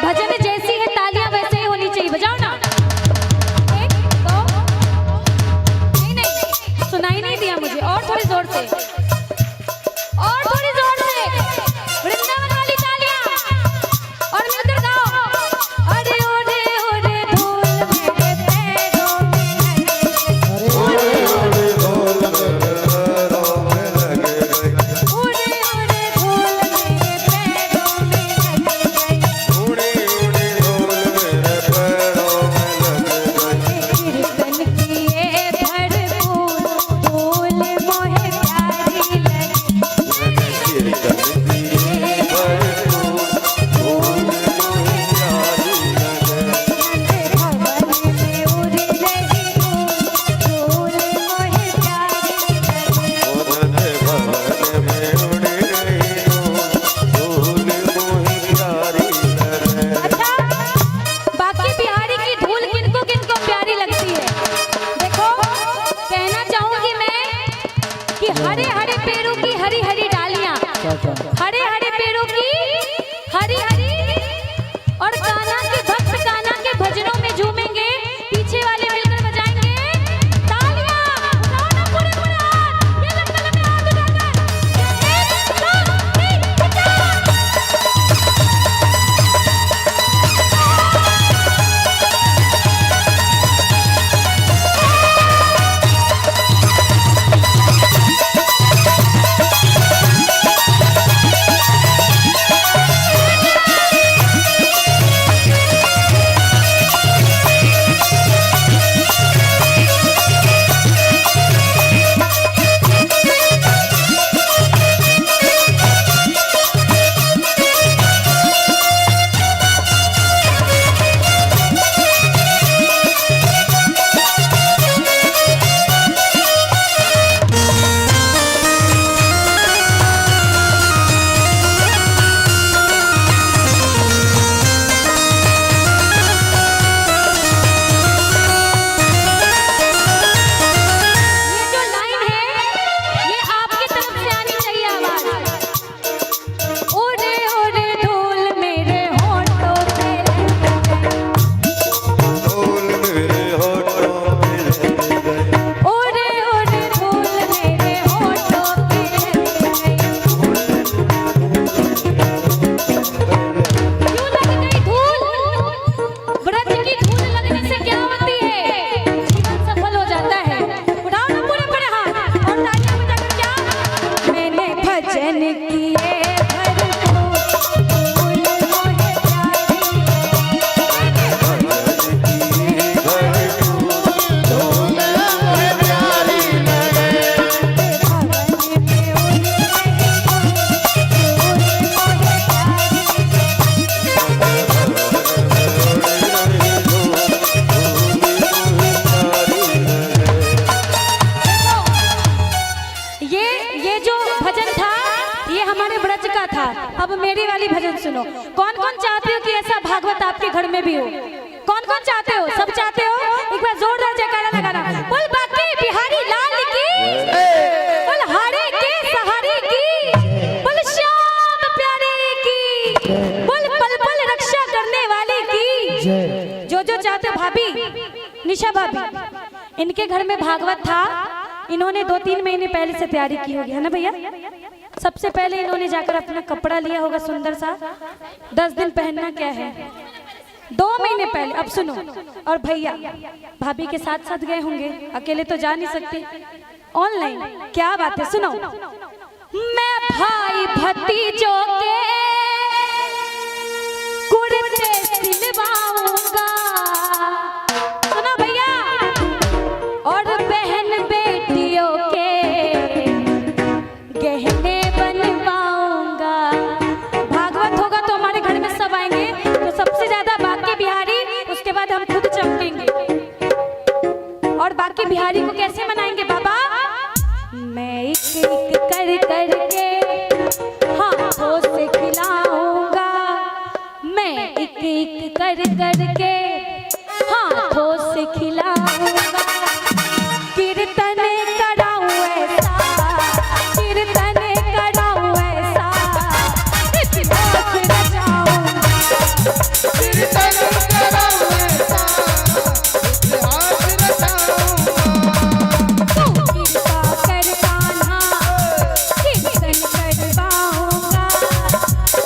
भजन जैसी है तालियां वैसे ही होनी चाहिए, बजाओ ना। 1 2, नहीं नहीं सुनाई नहीं दिया मुझे, और थोड़ी जोर से, और थोड़ी जोर से। वृंदावन वाली तालियां और मिलकर गाओ। अरे ओरे ओरे धूल मेरे पैरों में लगी, उड़े उड़े धूल मेरे पैरों में लगी गई। कीर्तन किए भरपूर, धूल मोहे प्यारी लगी। नंद भवन में उड़ रही धूल, धूल मोहे प्यारी लगी। अच्छा बाकी बिहारी की धूल किनको किनको प्यारी लगती है? देखो कहना चाहूंगी मैं कि हरे हरे पेड़ों की हरी हरी डालियां, हरे हरे पेड़ों की हरी हरी, और कान्हा के भक्त कान्हा के भजनों में झूमेंगे। पीछे वाले मिलकर बजाएंगे तालियां, उठाओ ना पूरे पूरे हाथ, ये लंबे लंबे हाथ उठाकर। 1 2 3 बजाओ। भजन किए भरपूर, फूल मोहे प्यारी ये जो भजन था ये हमारे ब्रज का था। अब मेरी वाली भजन सुनो। कौन कौन चाहते हो कि ऐसा भागवत आपके घर में भी हो? कौन कौन चाहते हो? सब चाहते हो? एक बार जोरदार जयकारा लगाना। बोल बाकी बिहारी लाल की, बोल हारे के सहारे की, बोल श्याम प्यारे की, बोल पल पल रक्षा करने वाले की। जो जो चाहते हो। भाभी निशा भाभी, इनके घर में भागवत था। इन्होंने 2-3 महीने पहले से तैयारी की होगी, है ना भैया? सबसे पहले इन्होंने जाकर अपना कपड़ा लिया होगा सुंदर सा। 10 दिन पहनना क्या है, 2 महीने पहले। अब सुनो। और भैया भाभी के साथ साथ गए होंगे, अकेले तो जा नहीं सकते, ऑनलाइन। क्या बात है, सुनो। मैं भाई भतीजों के कुर्ते सिलवाऊंगा, सुनो भैया। और बहन बेटियों के गहने बनवाऊंगा। भागवत होगा तो हमारे घर में सब आएंगे, तो सबसे ज्यादा बाकी बिहारी, उसके बाद हम खुद चमकेंगे। और बाकी बिहारी को कैसे मनाएंगे बाबा? मैं एक एक कर करके हाथों से खिलाऊंगा, मैं एक एक कर करके हाथों से खिलाऊंगा। कीर्तन कराऊं ऐसा, कीर्तन कराऊं ऐसा, इतिहास रचाऊं, कीर्तन कराऊं ऐसा, इतिहास रचाऊंगा। तू कृपा कर कान्हा, कीर्तन करवाऊंगा।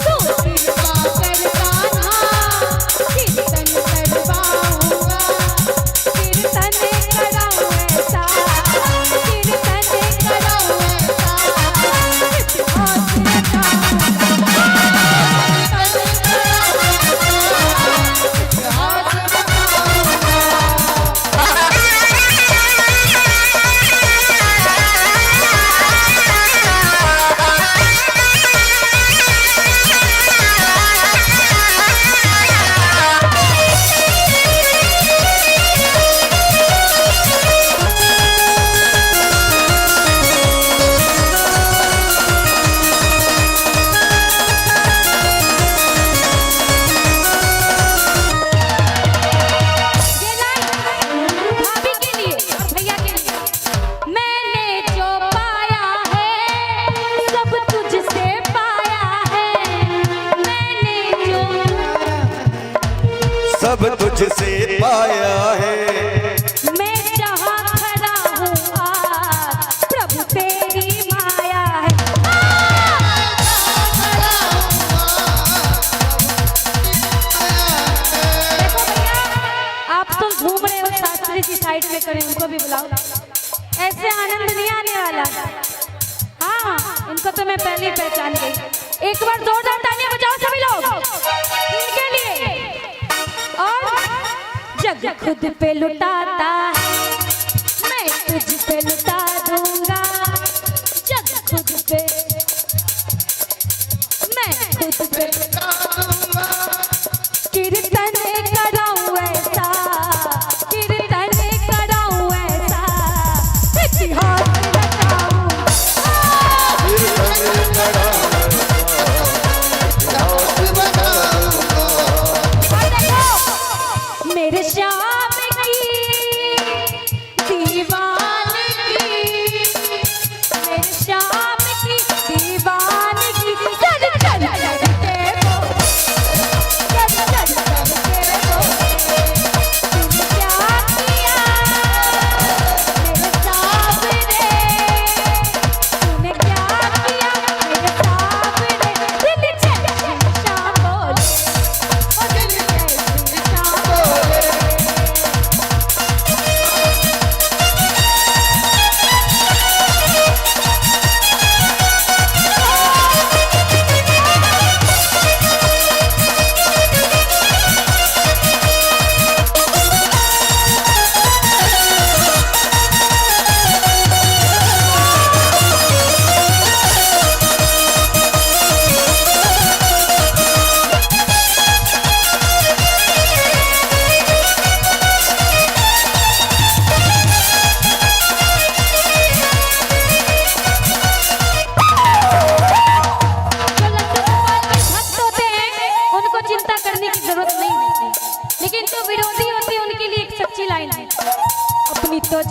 तू कृपा कर कान्हा, कीर्तन करवाऊंगा। कीर्तन कराऊं ऐसा, कीर्तन कराऊं ऐसा, इतिहास रचाऊंगा। ये लाइन भाभी के लिए और भैया के लिए। मैंने जो पाया है सब तुझसे पाया है, मैंने जो सब तुझसे पाया है। मैं जहाँ खड़ा हूँ आज प्रभु तेरी माया है। देखो भैया, आप तो घूम रहे हो शास्त्री जी साइड में करें, उनको भी बुलाओ। ऐसे आनंद नहीं आने वाला। हाँ, इनको तो मैं पहले ही पहचान गई। एक बार जोरदार तालियां बजाओ सभी लोग इनके लिए। और जग खुद पे लुटाता है, मैं तुझ पे लुटा दूंगा। जग खुद पे, मैं खुद पे कीर्तन कराऊं ऐसा, कीर्तन कराऊं ऐसा, इतिहास रचाऊं। और देखो मेरे श्याम की दीवानगी,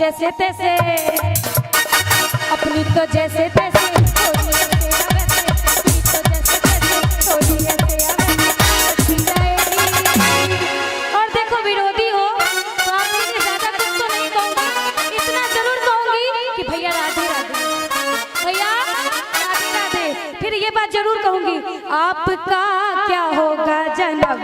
जैसे तैसे, अपनी तो जैसे तैसे, होली है तेरा वैसे, अपनी तो जैसे तैसे, होली है तेरा वैसे, अच्छी जाएगी। और देखो विरोधी हो तो आपके लिए ज्यादा कुछ तो नहीं कहूंगी, इतना जरूर कहूंगी कि भैया राधे राधे, भैया राधे राधे। फिर ये बात जरूर कहूंगी, आपका क्या होगा जनाब,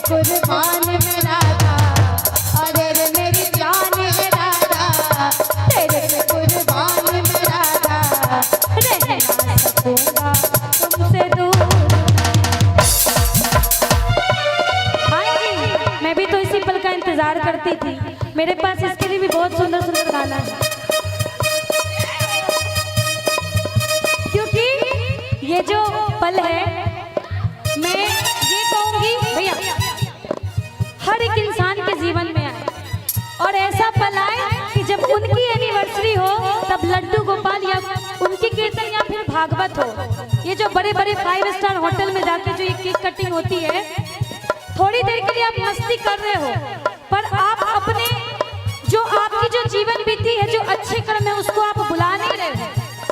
कुर्बान में राधा, अरे रे मेरी जान है राधा, तेरे पे कुर्बान में राधा, रह ना सकूंगा तुमसे दूर। हाँ जी, मैं भी तो इसी पल का इंतजार करती थी, मेरे पास इसके लिए भी बहुत सुंदर सुंदर गाना है, क्योंकि ये जो पल है मैं ये कहूंगी भैया हर एक इंसान के जीवन में आए, और ऐसा पल आए कि जब उनकी एनिवर्सरी हो तब लड्डू गोपाल या उनकी कीर्तन या फिर भागवत हो। ये जो बड़े बड़े 5 स्टार होटल में जाके जो ये केक कटिंग होती है, थोड़ी देर के लिए आप मस्ती कर रहे हो, पर आप अपने जो आपकी जो जीवन बीती है, जो अच्छे कर्म है उसको आप भुला नहीं रहे हो,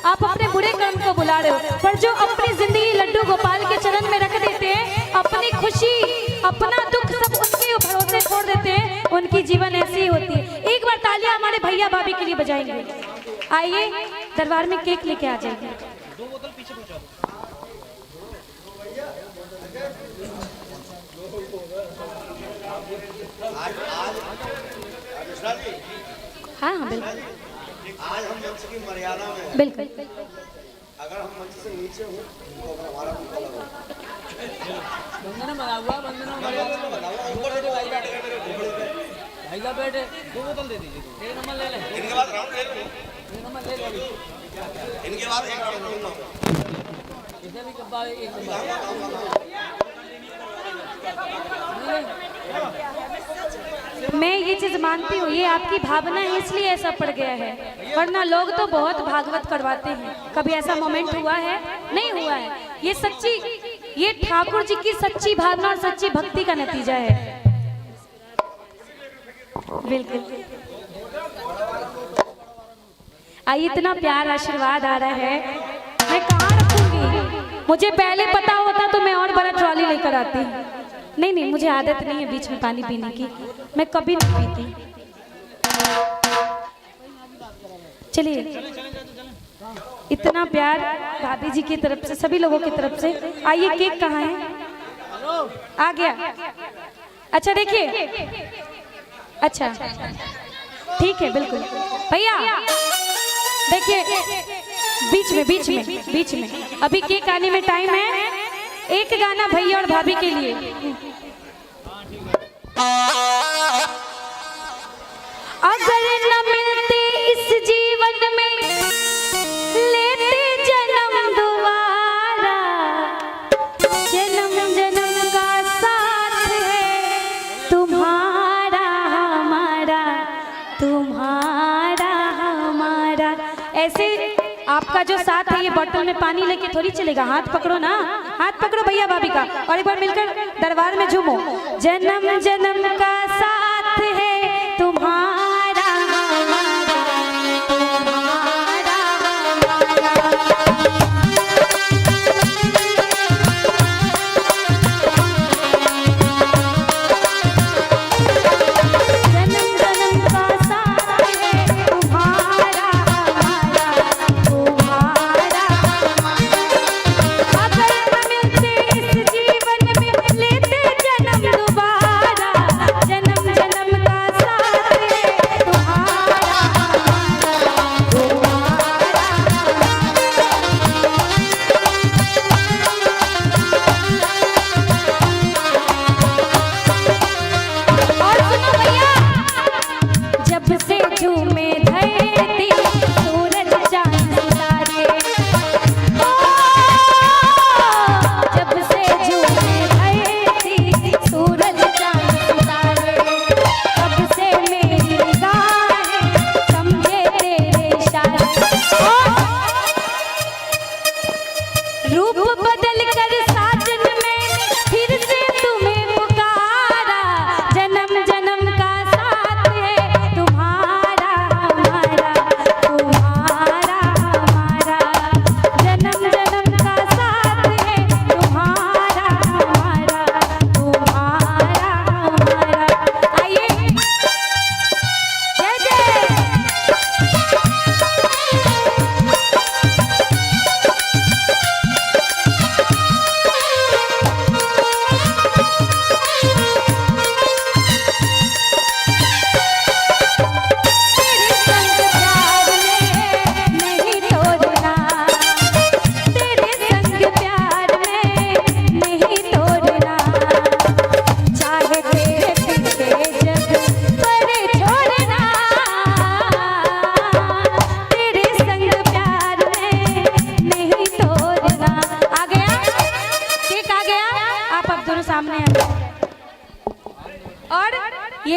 आप अपने बुरे कर्म को बुला रहे हो। पर जो अपनी जिंदगी लड्डू गोपाल के चरण में रख देते हैं, अपनी खुशी अपना दुख सब उनके भरोसे छोड़ देते हैं, उनकी जीवन ऐसी ही होती है। एक बार तालियां हमारे भैया भाभी के लिए बजाएंगे। आइए दरबार में केक लेके आ जाएंगे। 2 बोतल पीछे पहुंचा दो। हाँ हाँ बिल्कुल, आज हम मंच की मर्यादा में, बिल्कुल अगर हम मंच से नीचे हो तो हमारा बंधना बना हुआ, बंधना भाई का बैठे 2 बोतल दे दीजिए, 1 नंबर ले लें, इनके बाद राउंड ले लो, 1 नंबर ले लो, इनके बाद एक राउंड लूंगा इसे भी कब्बा 1 नंबर। मैं ये चीज मानती हूँ, ये आपकी भावना है इसलिए ऐसा पड़ गया है, वरना लोग तो बहुत भागवत करवाते हैं। कभी ऐसा मोमेंट हुआ है? नहीं हुआ है। ये सच्ची, ये ठाकुर जी की सच्ची भावना और सच्ची भक्ति का नतीजा है। बिल्कुल। आइए, इतना प्यार आशीर्वाद आ रहा है, मैं कहाँ रखूंगी? मुझे पहले पता होता तो मैं और बड़ा ट्रॉली लेकर आती। नहीं नहीं, मुझे आदत नहीं है बीच में पानी पीने की, मैं कभी नहीं पीती। चलिए, इतना प्यार भाभी जी की तरफ से, सभी लोगों की तरफ से। आइए, केक कहाँ है? आ गया। अच्छा देखिए, अच्छा ठीक है, बिल्कुल भैया देखिए, बीच में अभी केक आने में टाइम है। एक गाना भैया और भाभी के लिए। अगर न मिलते इस जीवन में, लेते जन्म दोबारा, जन्म जन्म का साथ है तुम्हारा हमारा, तुम्हारा हमारा। ऐसे आपका जो साथ है, ये बोतल में पानी लेके थोड़ी चलेगा। हाथ पकड़ो ना, हाथ पकड़ो भैया भाभी का, और एक बार मिलकर दरबार में झूमो। जन्म जन्म का साथ है तुम्हारा हमारा, तुम्हारा हमारा। जन्म जन्म का साथ है तुम्हारा हमारा, तुम्हारा हमारा। अगर न मिलते इस जीवन में, लेते जन्म दोबारा, जन्म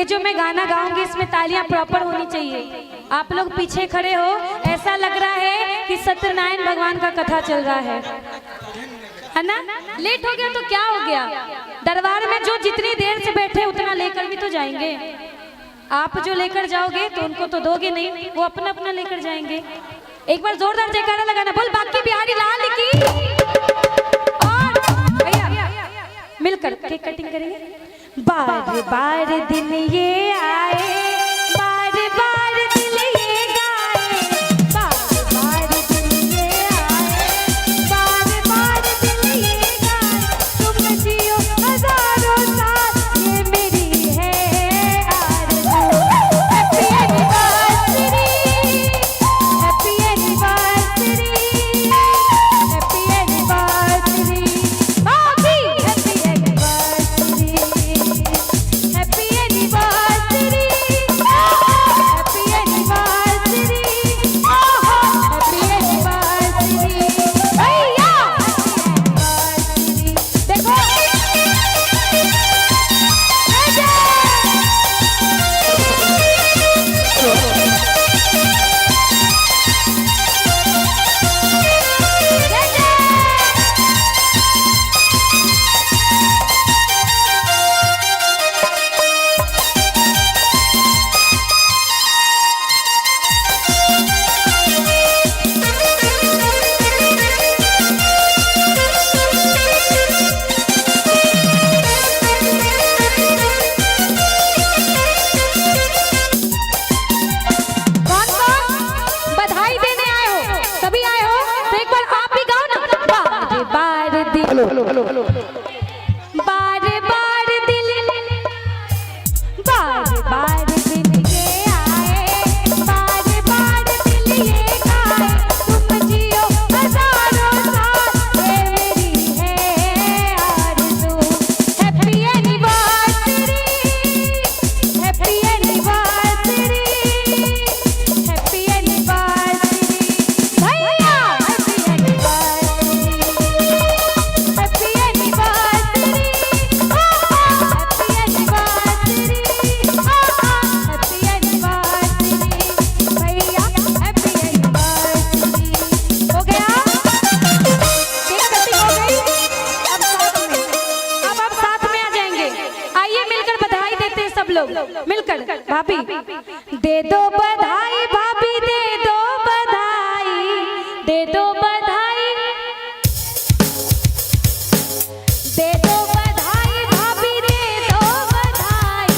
जो मैं गाना गाऊंगी इसमें तालियां प्रॉपर होनी चाहिए। आप लोग पीछे खड़े हो, ऐसा लग रहा है कि सत्यनारायण भगवान का कथा चल रहा है ना। लेट हो गया तो क्या हो गया, दरबार में जो जितनी देर से बैठे उतना लेकर भी तो जाएंगे। आप जो लेकर जाओगे तो उनको तो दोगे नहीं, वो अपना अपना लेकर जाएंगे। एक बार जोरदार जयकारा लगाना, बोल बाकी बिहारी लाल की। और भैया मिलकर केक कटिंग करेंगे। बार बार दिन ये आए, बार बार दिल ये गाए, बार बार दिन ये आए, बार बार दिल ये गाए, तुम जियो हजारों साल ये मेरी है आरज़ू। Happy anniversary, happy anniversary, happy anniversary भाभी, happy anniversary, happy anniversary, happy anniversary, happy anniversary भैया, एनिवर्सरी देखो कौन कौन बधाई देने आए हो, सभी आए हो तो एक बार आप भी गाओ ना। बार बार दिल, बार बार दिल, बार बार दिल ये आए, बार बार दिल ये गाए, तुम जियो हजारों साल ये मेरी है आरज़ू। Happy anniversary, happy anniversary, happy anniversary भैया, happy anniversary, happy anniversary, happy anniversary, happy anniversary भैया, हैप्पी एनिवर्सरी। हो गया, केक कटिंग हो गई। अब आप साथ में आ जाएंगे। आइए मिलकर बधाई देते हैं सब लोग मिलकर। भाभी दे दो बधाई, भाभी दे दो बधाई, दे दो बधाई, दे दो बधाई भाभी, दे दो बधाई,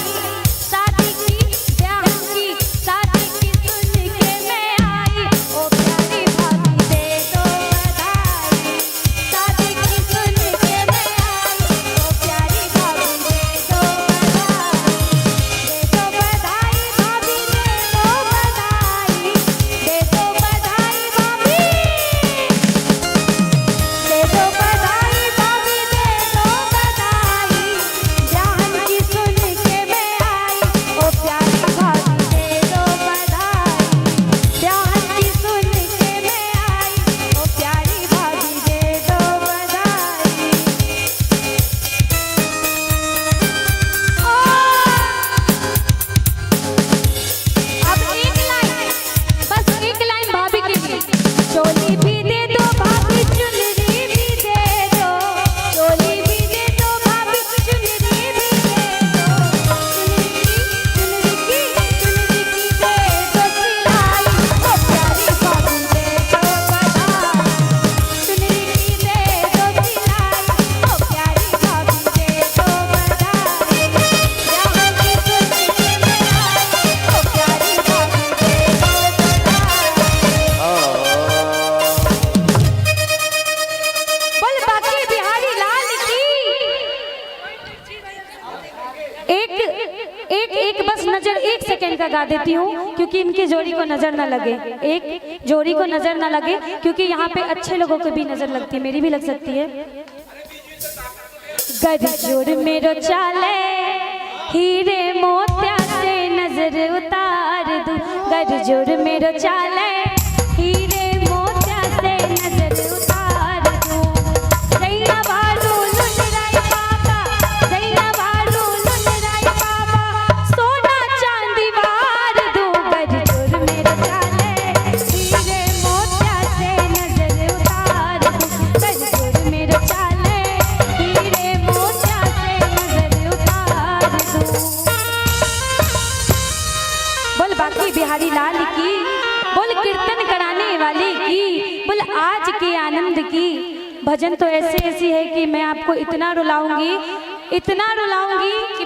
शादी की ब्याह की, शादी की सुन के मैं आई, ओ प्यारी भाभी दे दो बधाई, शादी की सुन के मैं आई, ओ प्यारी भाभी दे दो बधाई, दे दो बधाई भाभी, दे दो बधाई, दे दो बधाई भाभी, दे दो बधाई भाभी, दे दो बधाई, जान की सुन के मैं आई, ओ प्यारी भाभी दे दो बधाई, जान की सुन के मैं आई, ओ प्यारी भाभी दे दो बधाई। अब एक लाइन, बस एक लाइन भाभी के लिए। चोली भी दे दो भाभी, चुनरी भी दे दो, चोली भी दे दो भाभी, चुनरी भी दे दो, चुनरी की दे दो सिलाई, ओ प्यारी भाभी दे दो बधाई, चुनरी की दे दो सिलाई, ओ प्यारी भाभी दे दो बधाई, जहाँ की सुन के मैं आई, ओ प्यारी भाभी दे दो बधाई। बोल बाकी बिहारी लाल की। एक बस नजर, एक सेकंड का गा देती हूँ क्योंकि इनके जोड़ी को नजर ना लगे, एक जोड़ी को नजर ना लगे क्योंकि यहाँ पे अच्छे लोगों को भी नजर लगती है, मेरी भी लग सकती है। गजोर मेरो चाले हीरे मोतिया से नजर उतार दूं, गजोर मेरो चाले हीरे मोतिया से नजर उतार दूं, जैया भालू लुंडराई बाबा, जैया भालू लुंडराई बाबा, सोना बोली बिहारी लाल की, बोल कीर्तन कराने वाले की, बोल आज के आनंद की। भजन तो ऐसी है कि मैं आपको इतना रुलाऊंगी कि